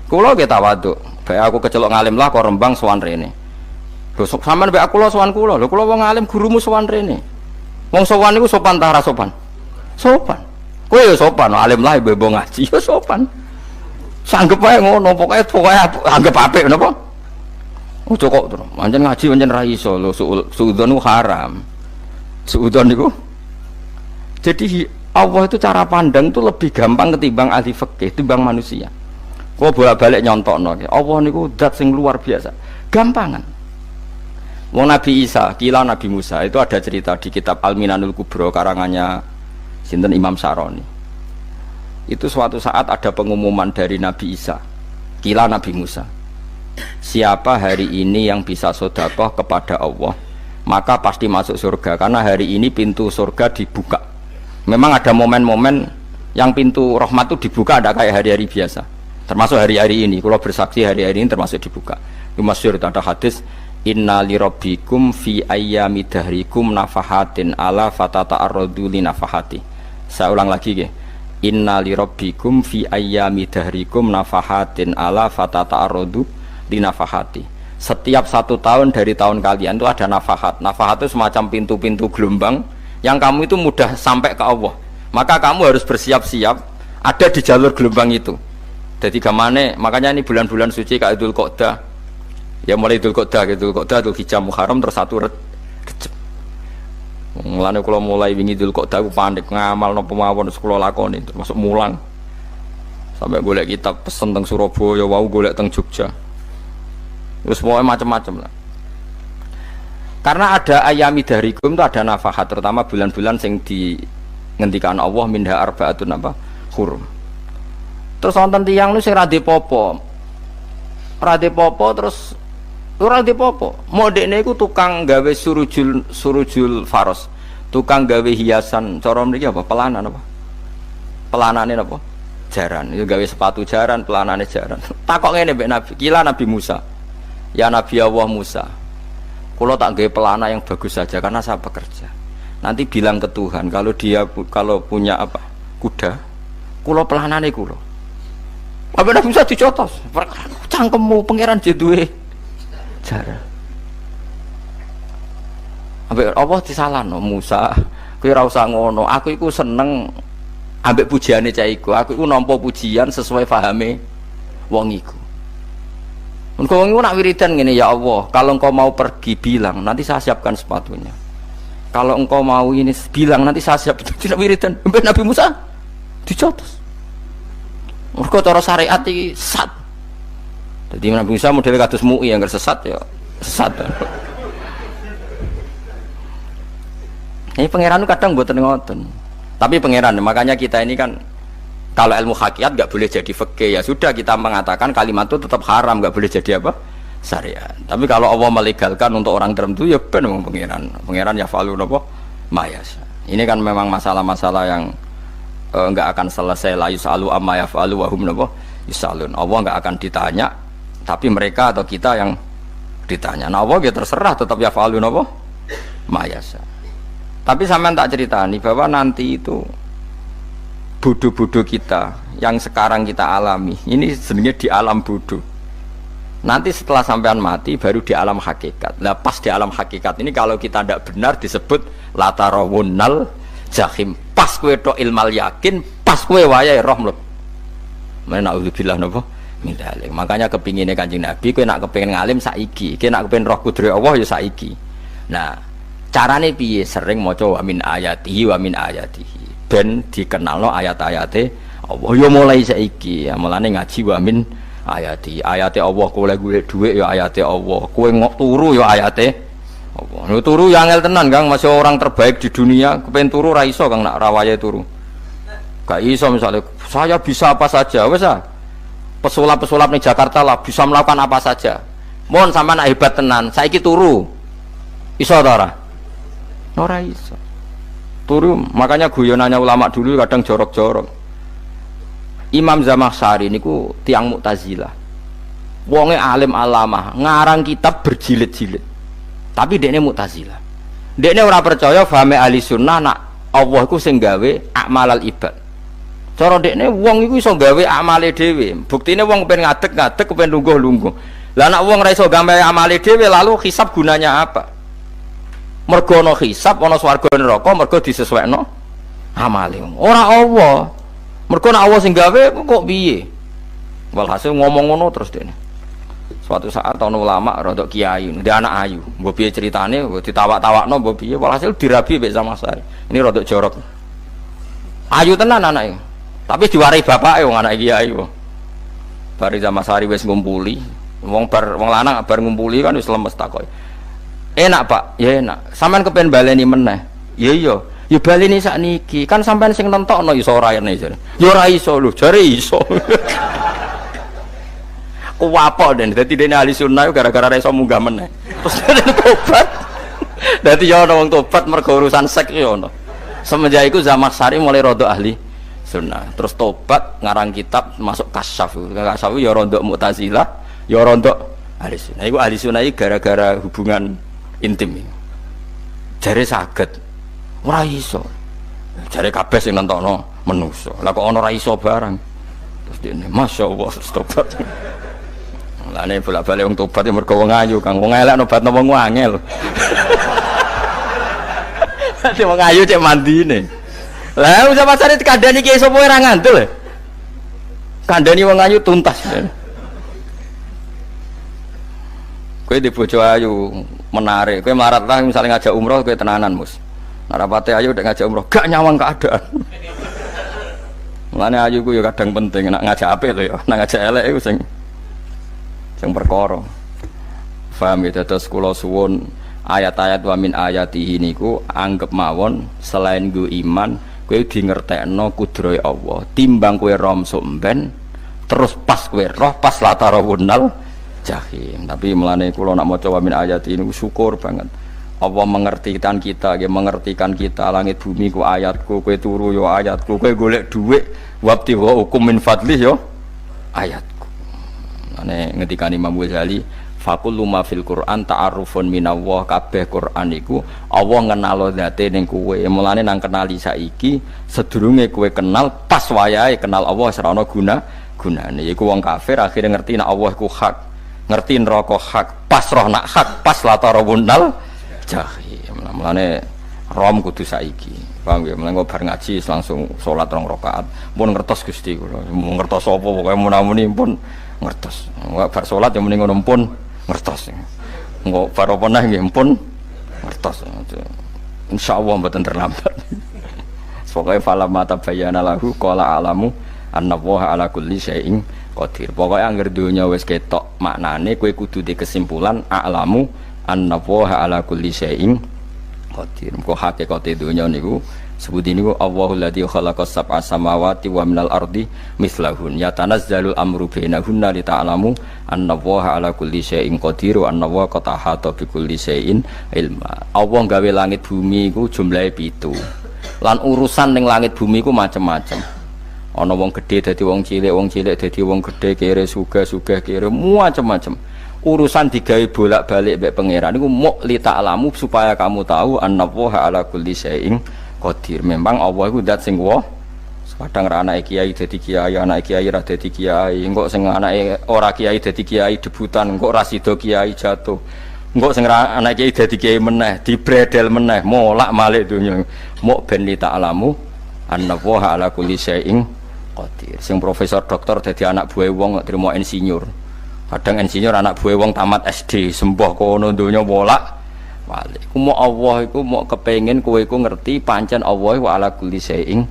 Kulo ge tawaduk. Bae aku kecelok ngalim lah kok Rembang sowan rene. Lho sampean mbek aku lo sowan kulo. Lho kulo wong alim gurumu sowan rene. Wong sowan niku sopan ta ora sopan? Sopan. Kowe ya sopan, alim lah ibu ngaji ya sopan. Sanggep ae ngono, pokoke anggap apik napa? Ojo kok terus. Pancen ngaji pancen ra iso lho, suudzon ku haram. Suudzon niku. Jadi Allah itu cara pandang itu lebih gampang ketimbang ahli fikih, timbang manusia. Kok bolak-balik nyontokno. Allah niku zat sing luar biasa. Gampangan. Wong Nabi Isa, kila Nabi Musa itu ada cerita di kitab Al-Minanul Kubro karangannya sinten Imam Saroni. Itu suatu saat ada pengumuman dari Nabi Isa, kila Nabi Musa, siapa hari ini yang bisa sedekah kepada Allah maka pasti masuk surga, karena hari ini pintu surga dibuka. Memang ada momen-momen Yang pintu rahmat itu dibuka ada kayak hari-hari biasa. Termasuk hari-hari ini. Kalau bersaksi hari-hari ini termasuk dibuka. Itu masyhur ada hadis inna li rabbikum fi ayyami dahrikum nafahatin ala fatata'arradu li nafahati. Saya ulang lagi nggih. Inna li rabbikum fi ayyami dahrikum nafahatin ala fatata'arradu li nafahati. Setiap 1 tahun dari tahun kalian itu ada nafahat. Nafahat itu semacam pintu-pintu gelombang yang kamu itu mudah sampai ke Allah. Maka kamu harus bersiap-siap ada di jalur gelombang itu. Jadi gamane, makanya ini bulan-bulan suci kayak Dzul Qa'dah. Ya mulai Dzul Qa'dah, Dzul Hijjah, Muharram terus 1 Rejab. Mulane kula mulai wingi Dzul Qa'dah aku panik ngamal napa mawon kula lakoni termasuk mulang. Sampai golek kitab pesen teng Surabaya, wau golek teng Jogja. Terus pokoknya macam-macam lah. Karena ada ayami dahrikum itu ada nafahat, terutama bulan-bulan sing di ngendikan Allah minha arba'atun apa hurum. Terus wonten tiyang nu sing ra dipopo. Ra dipopo terus ora dipopo. Modekne iku tukang gawe surujul faros. Tukang gawe hiasan cara mriki apa? Pelanan apa? Pelanane apa? Jaran. Itu gawe sepatu jaran, pelanane jaran. Takok ngene mbek Nabi, kila Nabi Musa. Ya Nabi Allah Musa. Kula tak gawe pelana yang bagus saja karena saya bekerja. Nanti bilang ke Tuhan kalau punya apa kuda, kulo pelanane kulo. Apa Nabi Musa dicotos? Cangkemmu pangeran jeduwe jaran. Ambek Allah disalahno Musa, kowe ora usah ngono. Aku iku seneng ambek pujiane cah iku. Aku iku nampa pujian sesuai pahame wong iku. Engko wong iku nak wiridan ngene, ya Allah, kalau engkau mau pergi bilang, nanti saya siapkan sepatunya. Kalau engkau mau ini bilang nanti saya siap. Tidak wiridan. Sampai Nabi Musa dicotos. Mergo cara syariat iki sesat. Jadi Nabi Musa model kados MUI yang sesat ya sesat. Ini pangeran kadang mboten ngoten. Tapi pangeran, makanya kita ini kan kalau ilmu hakikat nggak boleh jadi fikih, ya sudah kita mengatakan kalimat itu tetap haram, nggak boleh jadi apa? Syariat. Tapi kalau Allah melegalkan untuk orang tertentu ya benar pangeran ya falu napa mayas. Ini kan memang masalah-masalah yang enggak akan selesai, la yusalu amma yafalu wa hum napa yusalun. Allah enggak akan ditanya, tapi mereka atau kita yang ditanya. Nah, Allah ya terserah tetap ya falu napa mayas. Tapi sampean tak ceritani bahwa nanti itu bodoh-bodoh kita yang sekarang kita alami ini sebenarnya di alam bodoh. Nanti setelah sampean mati baru di alam hakikat. Nah pas di alam hakikat ini kalau kita tidak benar disebut latarawunnal jahim. Pas kue tok ilmal yakin, pas kue wayai roh mleb. Mana naudzubillah napa min dzalik. Makanya kepinginnya Kanjeng Nabi kue nak kepingin ngalim saiki, kue nak kepingin roh kudri Allah ya saiki. Nah carane piye? Sering maca wa min ayatihi wa min ayatihi. Ben dikenalno ayat-ayate Allah ya mulai saiki. Ya mulane ngaji wa min ayati Allah, kowe golek dhuwit ya ayate Allah, kowe ngok turu ya ayate Allah. Lho turu ya angel tenan Kang, masih orang terbaik di dunia kepen turu ra iso Kang nak rawaye turu. Gak iso misalnya saya bisa apa saja wis ah. Pesulap-pesulap ning Jakarta lah bisa melakukan apa saja. Mohon sampean nak hebat tenan, saiki turu. Iso ta ora? Ora iso. Turu makanya guyonannya ulama dulu kadang jorok-jorok. Imam Zamakhsyari niku tiang Mu'tazilah. Wonge alim alamah, ngarang kitab berjilid-jilid. Tapi dekne Mu'tazilah. Dekne ora percaya fahame ahli sunnah nak Allah iku sing gawe amalal ibad. Cara dekne wong iku iso gawe amale dhewe. Buktine wong pengen ngadeg-ngadeg, pengen lungguh-lungguh. Lah nek wong ora iso gawe amale dhewe lalu hisab gunanya apa? Mergo ana hisab, ana swarga neraka, mergo disesuaikno amale. Ora Allah. Mergo nek Allah sing gawe kok piye? Walhasil ngomong ngono terus dene. Suatu saat ana ulama rodok kiai, ndek anak ayu. Mbok piye ceritane, mbok ditawak-tawakno mbok piye, walhasil dirabi mek Zamakhsyari. Ini rodok jorok. Ayu tenan anake. Tapi diwarai bapake wong anak kiai kok. Bari Zamakhsyari wis ngumpuli, wong lanang bar ngumpuli kan wis lemes takoki. Enak Pak, ya enak. Sampeyan kepen baleni meneh. Ya iya. Ya baleni sakniki, kan sampean sing nentokno iso ora rene jare. Ya ora iso lho, jare iso. Kuwapok den, dadi dene ahli sunnah gara-gara ora iso munggah meneh. Terus dene tobat. Dadi ya ana wong tobat mergo urusan seks ya ono. Semenjak iku Zamakhsyari mulai rada ahli sunnah. Terus tobat ngarang kitab masuk kasyaf. Kasyaf ya rontok Mu'tazilah, ya rontok ahli sunnah. Iku ahli sunnah iki gara-gara hubungan intim. Jare saged. Ora iso. Jare kabeh sing nentokno menungso. Lah kok ana ora iso barang. Terus dene masyaallah tobat. Lane bolak-balik wong tobat ya mergo wong ayu, Kang. Wong elek nobatno wong angel. Dadi wong ayu cek mandine. Lah usah pasare dikandani ki sapa ora ngandel. Kandani wong ayu tuntas. Kowe di bojo ayu menarik, kowe melarat lah misalnya ngajak umroh kowe tenanan mus. Narapate ayu udah ngajak umroh gak nyawang keadaan. Mulane ayu ku ya kadang penting nek ngajak apik lho ya, nek ngajak elek iku sing perkara. Paham ya, terus kula suwun ayat-ayat wa min ayatihi niku anggap mawon selain go iman kowe di ngertekno kudrohe Allah timbang kowe rom somben terus pas kowe roh pas latarawunal jahim. Tapi mulane kula nak maca wa min ayatihi niku syukur banget Allah mengertikan kita, mengertikan kita langit bumi ku ayatku, kowe turu yo ayatku, kowe golek dhuwit wabti wa hukum min fadlih yo ayatku. Ane ngendikane Imam Ghazali faqul ma fil Qur'an ta'arufun minallah, kabeh Qur'an iku Allah ngenalo zate ning kowe. Mulane nang kenali saiki sedurunge kowe kenal pas wayahe kenal Allah ora ana gunane. Iku wong kafir akhire ngerti nek Allah iku hak, ngerti neraka hak, pas roh nak hak, pas latarawunal jahim. Mulane rom kudu saiki. Paham ya? Mulane bar ngaji langsung salat 2 rakaat. Mun ngertos Gusti kula. Mun ngertos apa pokoke munamuni pun ngertos. Enggak bar salat ya mending ngono pun ngertos. Engko bar apa neh nggih pun ngertos. Insyaallah mboten terlambat. Pokoke fala mata bayana lahu qala alamu annallaha ala kulli syai'in qadir. Pokoke anggere donya wis ketok maknane kowe kudu di kesimpulan alamu annallaha ala kulli syai'in qadir. Engko hakikate donya niku sebuti niku Allahul ladzi khalaqas sab'a samawati wa minal ardi mislahun yatanazzalul amru bainahunna lita'lamu annallaha ala kulli syai'in qadir wa annallaha qad ahata bi kulli syai'in ilma. Allah gawe langit bumi iku jumlahe 7. Lan urusan ning langit bumi iku macam-macam. Ana wong gedhe dadi wong cilik dadi wong gedhe, kere sugih kere macam-macam. Urusan digawe bolak-balik mbek pangeran niku muk lita'lamu supaya kamu tahu annallaha ala kulli syai'in qadir. Memang Allah iku zat sing wa kadang ra anake kiai dadi kiai, anake kiai ra dadi kiai, engko sing anake ora kiai dadi kiai debutan, engko ra sida kiai jatuh, engko sing ra anake kiai dadi kiai meneh dibredel meneh molak-malik donya. Muk ben li ta'lamu annallaha ala kulli syai'in qadir. Sing profesor doktor dadi anak buah wong trimo insinyur, kadang insinyur anak buah wong tamat SD sembah kono donya bolak balik. Mau Allah iku mau kepengin kowe iku ngerti pancen Allah wa ala kulli syai'in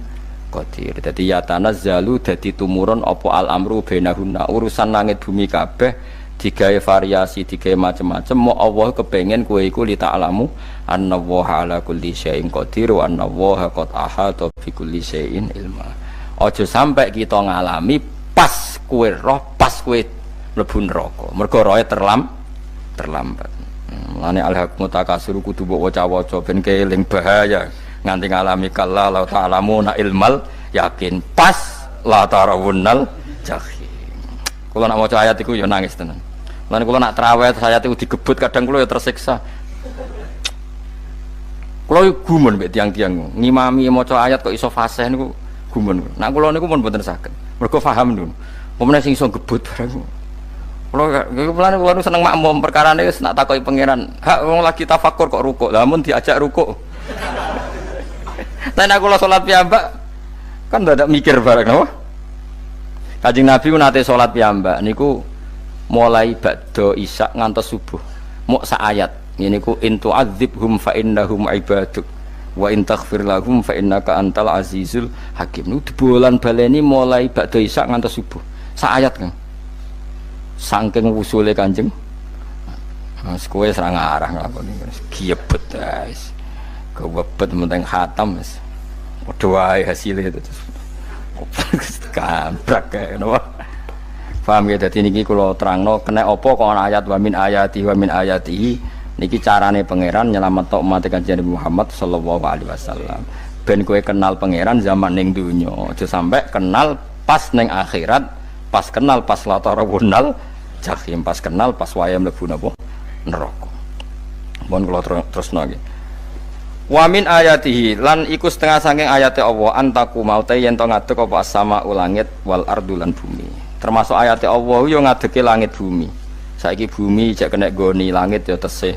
qadir. Dadi ya tanazzalu dadi tumurun apa al amru bainahunna, urusan langit bumi kabeh digawe variasi, digawe macam-macam. Mau Allah kepengin kowe iku li ta'lamu annallaha ala kulli syai'in qadir wa annallaha qad ahata bi kulli syai'in ilma. Aja sampai kita ngalami pas kowe roh, pas kowe mlebu neraka. Mergo roe terlambat. Mulane al-haq mutakasir kudu mbok waca-waca ben keling bahaya nganti ngalami kala la ta'lamuna ilmal yakin pas la tarawunnal jahim. Kula nak maca ayat iku ya nangis tenan. Mulane kula nak traweh ayat iku digebut kadang kula ya tersiksa. Kula gumun mbek tiang-tiang ngimami maca ayat kok iso fasih niku gumun. Nak kula niku pun mboten saged. Mergo paham niku. Pemene sing iso gebut barang. Kalau seneng makmum perkara ini nak takoki pangeran, hak wong lagi tafakur kok rukuk, namun diajak rukuk. Tapi aku sholat piyambak kan tidak mikir bareng, no? Kanjeng Nabi nate sholat piyambak, niku mulai ba'da isya ngantos subuh, mau saayat. Ini ku intu adzibhum fa innahum ibaduk, wa in taghfir lahum fa innaka antal azizul hakim. Niku dibolan baleni mulai ba'da isya ngantos subuh, saayat kan. Saking wusule Kanjeng mas kowe serang arah nglakoni giebet guys kewebet menteng khatam wis padha wae hasile terus kabrak kae napa paham ya. Dadi niki kula terangno kena apa kok ana ayat wa min ayatihi niki carane pangeran nyelametno umat Kanjeng Muhammad sallallahu alaihi wasallam ben kowe kenal pangeran zaman ning dunya, aja sampai kenal pas ning akhirat, pas kenal pas latarawunal jahim, pas kenal pas wayah mlebu napa neraka. Mohon kula terusno nggih. Wa min ayatihi lan iku setengah saking ayate Allah antaku maute yen to ngadeg apa sama ulangit wal ardu lan bumi. Termasuk ayate Allah yo ngadege langit bumi. Saiki bumi jak kena goni langit yo tesih.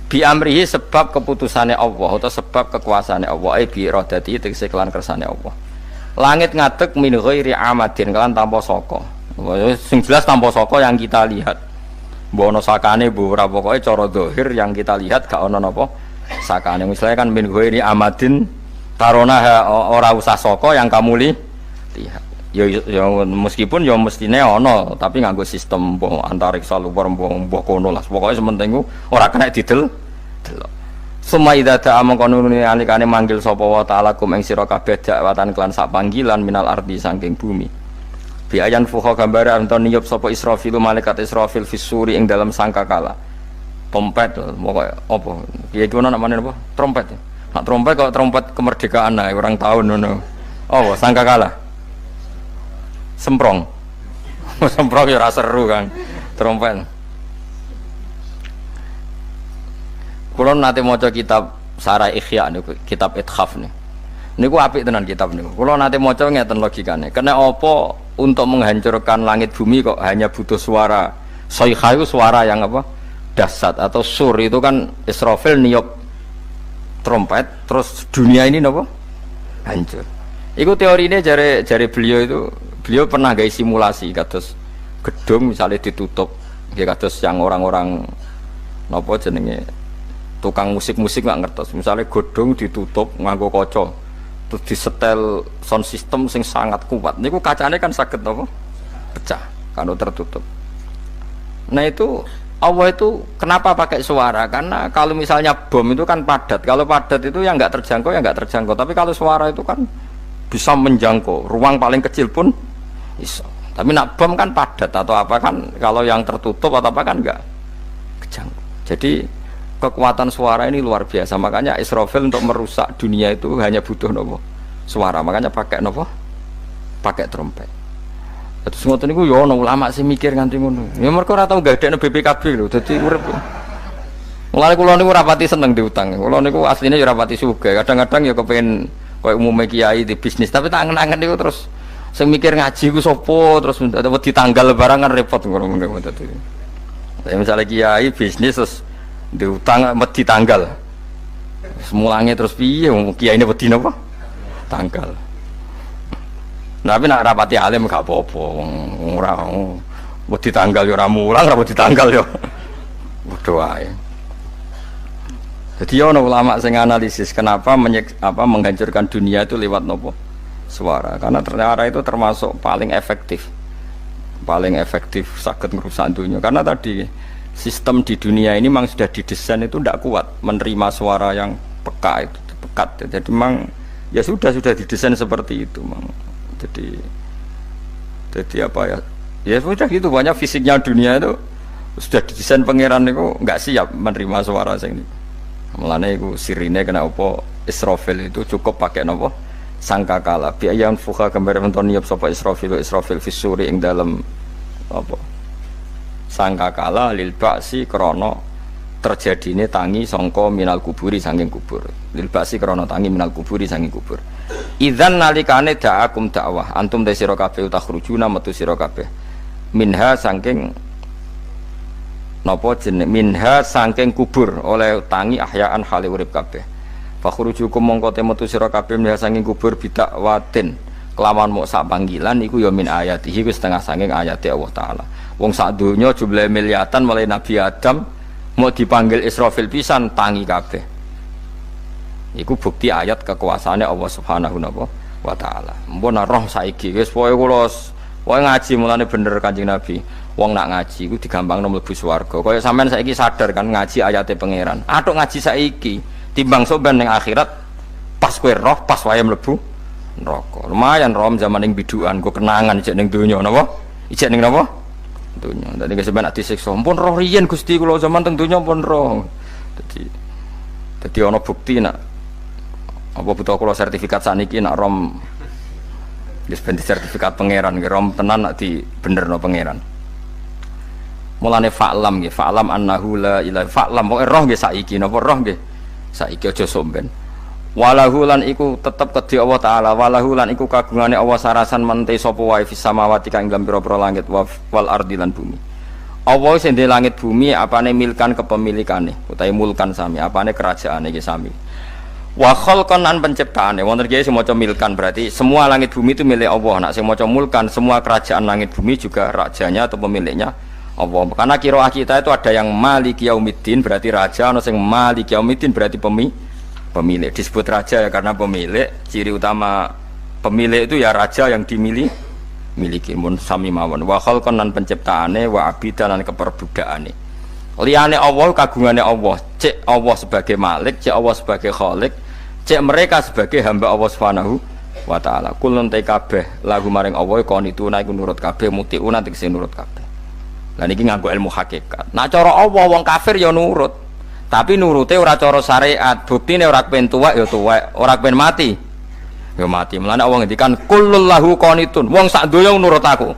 Bi amrihi sebab keputusane Allah atau sebab kekuasaane Allah bi iradati tegese kelan kersane Allah. Langit ngadeg min ghairi amadin kelan tanpa saka. Sing jelas tanpa saka yang kita lihat. Mbok ana sakane mbok ora pokoke cara zahir yang kita lihat gak ana napa sakane. Misalnya kan min ghairi amadin tarona ora usah saka yang kamu lihat. Ya meskipun ya mestine ana tapi nganggo sistem mbok antariksa luar mbok kono lah. Pokoke sementing ora kena didel. Suma idza ta'a mangkonune alikane manggil sapa wa ta'ala kum ing sira kabeh dakwatan kelan sak panggilan minal ardi saking bumi. Bi ayan fuha gambare anton niyup sapa Israfil malaikat Israfil fisuri ing dalam sangkakala. Trompet pokoke apa? Piye iki ono namane apa? Trompet. Nak trompet kok trompet kemerdekaan ae orang tahun ngono. Oh, sangkakala. Semprong. Semprong ya ora seru kan. Trompet. Kulo nate maca kitab Sarah Ikhya niku, kitab Ithaf niku. Niku apik tenan kitab niku. Kulo nate maca ngeten logikane. Kena apa untuk menghancurkan langit bumi kok hanya butuh suara. Sayha itu suara yang apa? Dahsyat atau sur itu kan Israfil niup trompet terus dunia ini napa? Hancur. Iku teorine jare beliau pernah gawe simulasi kados gedung misalnya ditutup nggih kados yang orang-orang napa jenenge tukang musik-musik nggak ngertos misalnya godong ditutup nganggo kaca terus disetel sound system sing sangat kuat niku kacane kan saged napa pecah kalau tertutup. Nah itu Allah itu kenapa pakai suara? Karena kalau misalnya bom itu kan padat, kalau padat itu yang nggak terjangkau ya nggak terjangkau, tapi kalau suara itu kan bisa menjangkau ruang paling kecil pun bisa. Tapi nak bom kan padat atau apa kan kalau yang tertutup atau apa kan nggak kejangkau. Jadi kekuatan suara ini luar biasa, makanya Israfil untuk merusak dunia itu hanya butuh nopo suara, makanya pakai nopo pakai trompet. Terus ngoten niku ya ana ulama sing mikir nganti ngono. Ya mergo ora tau gadekno BPKB lho, dadi urip. Mulane kula niku ora pati seneng diutang. Kula niku asline ya ora pati sugih. Kadang-kadang ya kepengin koyo umume kiai di bisnis, tapi tak angen-angen niku terus sing mikir ngaji ku sapa, terus wedi tanggal barang kan repot ngono dadi. Ya misalnya kiai bisnis terus diutang wedi tanggal. Semulange terus piye wong kiai ini wedi napa? Tanggal. Tapi nak rapati alim gak apa-apa, ora wedi tanggal ya ora mulang, ora wedi tanggal ya padha wae. Jadi ana ulama sing analisis kenapa menghancurkan dunia itu lewat nopo? Suara. Karena ternyata itu termasuk paling efektif. Paling efektif saged ngrusak dunia. Karena tadi sistem di dunia ini memang sudah didesain itu tidak kuat menerima suara yang peka itu, pekat. Jadi memang ya sudah didesain seperti itu, memang. Jadi apa ya? Ya sudah gitu, banyak fisiknya dunia itu sudah didesain pangeran itu nggak siap menerima suara sing ini. Mulane iku sirine kena apa Israfil itu cukup pakai napa sangkakala. Bi ayam fuha gambar menton niup sapa Israfil fisuri ing dalam apa sangkakala lil ba'si krana terjadine tangi sangka minal kuburi saking kubur. Lil ba'si krana tangi minal kuburi saking kubur. Idzan nalikane da'akum dakwah antum te sira kabeh takhrujuna metu sira kabeh minha saking napa jeneng minha saking kubur oleh tangi ahyaan hale urip kabeh fakhrujukum mongko te metu sira kabeh minha saking kubur bidak watin kelawan mok sak panggilan iku ya min ayatihi ku setengah saking ayate Allah taala wong sak donya jumlah miliatan mulai Nabi Adam mau dipanggil Israfil pisan tangi kabeh. Iku bukti ayat kekuasaannya Allah Subhanahu wa taala. Mbon roh saiki wis pokoke kula wae ngaji mulane bener Kanjeng Nabi. Wong nak ngaji iku digampangno mlebu swarga. Kaya sampean saiki sadar kan ngaji ayate pangeran. Atuk ngaji saiki timbang soben ning akhirat pas kowe roh pas wae mlebu neraka. Lumayan rom zaman ning bidukan go kenangan ijek ning donya napa? Ijek ning napa? Donya. Dadi sampean nak disiksa. Ampun roh riyen Gusti kula zaman teng donya pun roh. Dadi ana bukti nak Apa butuh kula sertifikat saniki nak rom wis ben sertifikat pangeran nggih rom tenan nak di benerno pangeran. Mulane fa'lam nggih, fa'lam annahu la ilaha fa'lam pokoke roh nggih saiki napa roh nggih. Saiki aja somben. Walahu lan iku tetep kedhi Allah taala, walahu lan iku kagungane Allah sarasan mente sapa wae fis samawati kang dalam pira-pira langit wal ardi lan bumi. Allah sing ndek langit bumi apane milkan kepemilikane utawi mulkan sami, apane kerajaane iki sami. Wa khalqan an penciptaane wonten iki sing maca milkan berarti semua langit bumi itu milik Allah. Nek sing maca mulkan semua kerajaan langit bumi juga rajanya atau pemiliknya Allah. Karena qiraah kita itu ada yang Maliki Yaumiddin berarti raja, ana sing Maliki Yaumiddin berarti pemilik. Disebut raja ya karena pemilik. Ciri utama pemilik itu ya raja yang dimiliki mun sami mawon. Wa khalqan lan penciptaane wa abidan lan keperbudakane. Liyane Allah kagungane Allah. Cek Allah sebagai malik, cek Allah sebagai khalik, cek mereka sebagai hamba Allah Subhanahu wa taala. Kulun te kabeh lagu maring Allah qanituna iku nurut kabeh mutiuna tegese nurut kabeh. Lah niki nganggo ilmu hakikat. Nah cara Allah wong kafir ya nurut. Tapi nurute ora cara syariat. Buktine ora kepen tuwek ya tuwek, ora kepen mati ya mati. Mulane Allah ngendikan kullul lahu qanitun. Wong sak donya nurut aku.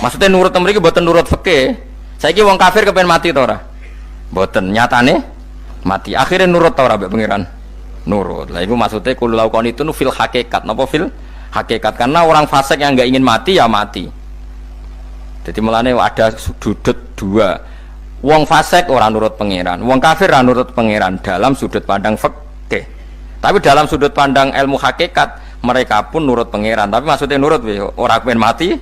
Maksudnya nurut mriki mboten nurut fikih. Saiki wong kafir kepen mati ta ora? Mboten, nyatane mati. Akhirnya nurut ta ora mbek pangeran? Nurut. Lah iku maksudnya kullul lahu qanitun fil hakikat. Napa fil hakikat? Karena orang fasik yang enggak ingin mati ya mati. Jadi mulane ada sudut dua. Wong fasik orang nurut pangeran, wong kafir ora nurut pangeran dalam sudut pandang fikih. Tapi dalam sudut pandang ilmu hakikat mereka pun nurut pangeran. Tapi maksudnya nurut ora kepen mati,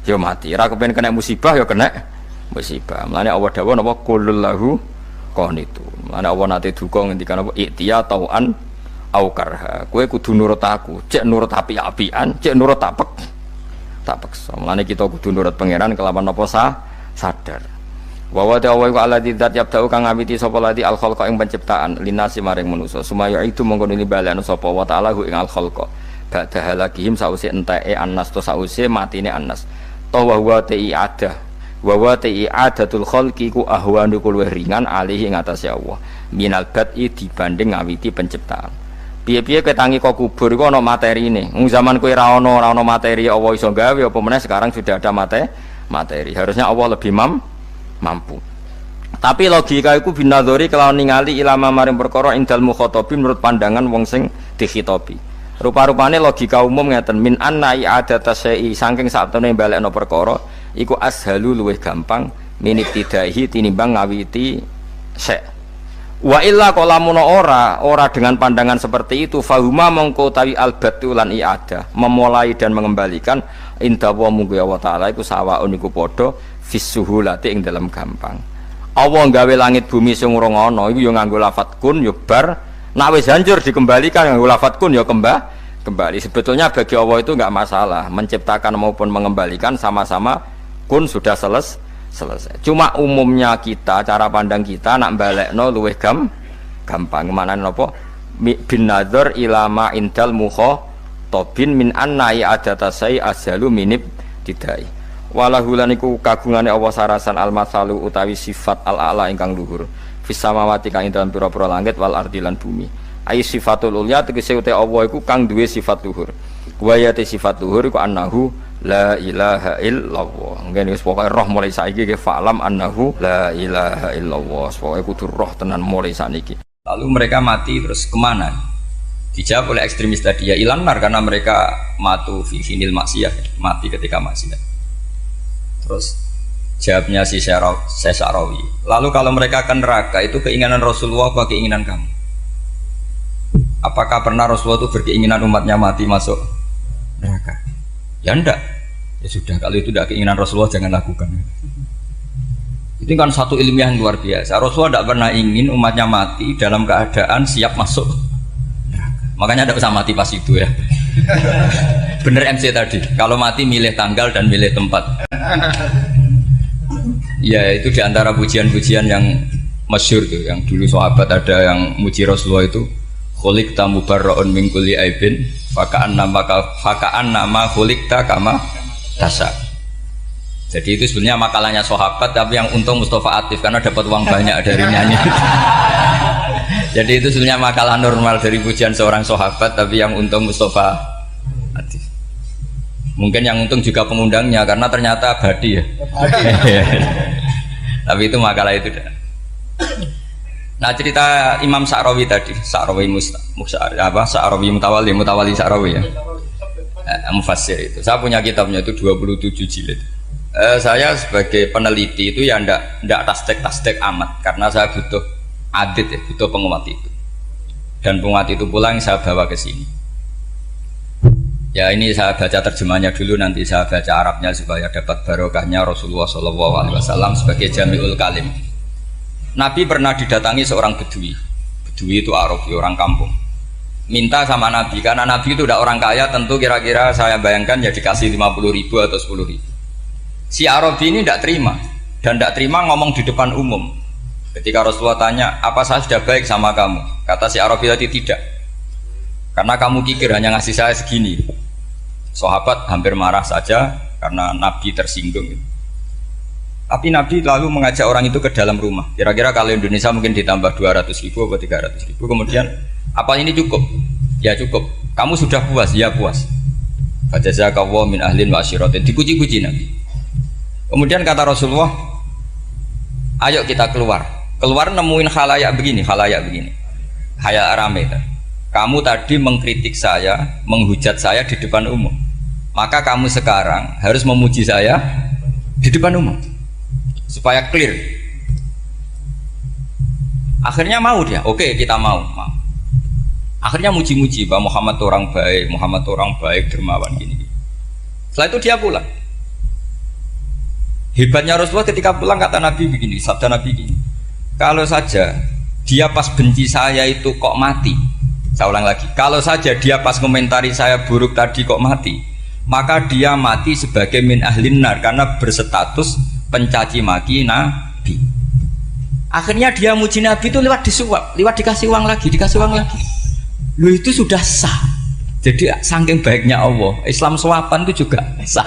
ya mati. Ora kepen kena musibah ya kena musibah. Mulane Allah dawuh napa qulul lahu qanitun. Mulane Allah nate duka ngendikan apa iktiya tauan au karha. Kowe kudu nurut aku, cek nurut api-apian, cek nurut tak paksa. Mulane kita kudu nurut pangeran kelawan apa sadar. Wa wa ta'ala wa alladzi dzat yabda'u kang ngawiti sapa lati al khalqa ing penciptaan linasi maring manusa. Sumaya itu mongko nili balane sapa wa ta'ala ing al khalqa. Ba'da halakihim sause enteke annas to sause matine annas. Ta wa wa ta'i adah. Wa wa ta'i adatul khalqi ku ahwanu luwih ringan alih ing atase Allah. Minal bad'i dibanding ngawiti penciptaan. Piye-piye ketangi kok kubur iku ana materine. Wong zaman kowe ora ana materi Allah iso gawe apa meneh sekarang sudah ada materi. Harusnya Allah lebih mampu. Tapi logika iku binadzori kelawan ningali ilama maring perkara indal mukhatabin menurut pandangan wong sing dikhitobi. Rupa-rupane logika umum ngeten min anna i'adata syai'i saking saktemene balekno perkara iku ashalu luwih gampang min ibtidaihi tinimbang ngawiti syai'. Wa illa qalamun ora dengan pandangan seperti itu fahuma mongko tawi albatu lan i'adah memulai dan mengembalikan inda wa munggu Allah taala iku sawaun iku padha fisuhulati ing dalam gampang. Allah gawe langit bumi sing urung ana iku ya nganggo lafat kun ya bar, nek wis hancur dikembalikan nganggo lafat kun ya kembali. Sebetulnya bagi Allah itu enggak masalah menciptakan maupun mengembalikan sama-sama kun sudah selesai. Cuma umumnya kita cara pandang kita nak balekno luwih gampang. Manane napa bin nadzar ilama indal mukhatabin min anna i'adata sai azalu minib didai. Walahu lan iku kagungane Allah sarasan al-masalu utawi sifat al-a'la ingkang luhur fis samawati kang dalam pira-pira langit wal ardi lan bumi. Ai sifatul ulya tegese uta Allah iku kang duwe sifat luhur. Wa ya sifat luhur iku annahu la ilaha illallah. Ngene wis pokoke roh mulai saiki ge fa'lam annahu la ilaha illallah. Pokoke kudu roh tenan mulai saniki. Lalu mereka mati terus kemana? Dijawab oleh ekstremis tadi ya ilanar karena mereka matu fi sinil maksiyah, mati ketika maksiat. Terus jawabnya si Sa'rawi. Lalu kalau mereka akan neraka itu keinginan Rasulullah apa keinginan kamu? Apakah pernah Rasulullah itu berkeinginan umatnya mati masuk neraka? Ya enggak. Ya sudah, kalau itu tidak keinginan Rasulullah jangan lakukan. Itu kan satu ilmiah yang luar biasa. Rasulullah tidak pernah ingin umatnya mati dalam keadaan siap masuk neraka. Makanya tidak usah mati pas itu ya. Bener MC tadi, kalau mati milih tanggal dan milih tempat. Ya itu diantara pujian-pujian yang masyhur tuh, yang dulu sahabat ada yang muji Rasulullah itu khuliqta mubarra'un min kulli aibin faka'an nama khuliqta kama tasa. Jadi itu sebenarnya makalahnya sahabat, tapi yang untung Mustafa Atif karena dapat uang banyak dari nyanyi. Jadi itu sebenarnya makalah normal dari pujian seorang sahabat, tapi yang untung Mustafa Latif. Mungkin yang untung juga pengundangnya karena ternyata abadi ya. Tapi itu makalah itu. Nah cerita Imam Sa'rawi tadi, Sa'rawi Sa'rawi Mutawali Sa'rawi ya. Mufassir itu. Saya punya kitabnya itu 27 jilid. Saya sebagai peneliti itu ya ndak tasdek amat karena saya butuh adit ya, butuh penguat itu. Dan penguat itu pula yang saya bawa ke sini. Ya ini saya baca terjemahnya dulu, nanti saya baca Arabnya supaya dapat barokahnya Rasulullah SAW sebagai Jami'ul Kalim. Nabi pernah didatangi seorang bedui. Bedui itu Arabi, orang kampung. Minta sama Nabi, karena Nabi itu udah orang kaya, tentu kira-kira saya bayangkan ya dikasih 50.000 atau 10.000. Si Arabi ini tidak terima, dan tidak terima ngomong di depan umum. Ketika Rasulullah tanya, apa saya sudah baik sama kamu? Kata si Arabi tadi, tidak. Karena kamu kikir hanya ngasih saya segini. Sahabat hampir marah saja karena Nabi tersinggung. Tapi Nabi lalu mengajak orang itu ke dalam rumah. Kira-kira kalau Indonesia mungkin ditambah 200.000 atau 300.000. Kemudian, apa ini cukup? Ya cukup. Kamu sudah puas? Ya puas. Fajazakallahu min ahlin wa asyiratin. Dipuji-puji Nabi. Kemudian kata Rasulullah, ayo kita keluar. Keluar nemuin khalayak begini. Khalayak rame. Kamu tadi mengkritik saya, menghujat saya di depan umum. Maka kamu sekarang harus memuji saya di depan umum supaya clear. Akhirnya mau dia, oke kita mau. Akhirnya muji-muji bahwa Muhammad orang baik, dermawan gini. Setelah itu dia pulang. Hebatnya Rasulullah ketika pulang kata Nabi begini, sabda Nabi begini. Kalau saja dia pas benci saya itu kok mati. Saya ulang lagi, kalau saja dia pas komentari saya buruk tadi kok mati, maka dia mati sebagai min ahlin nar karena berstatus pencaci maki Nabi. Akhirnya dia muji Nabi itu lewat disuap, lewat dikasih uang lagi. Lu itu sudah sah. Jadi saking baiknya Allah, Islam suapan itu juga sah.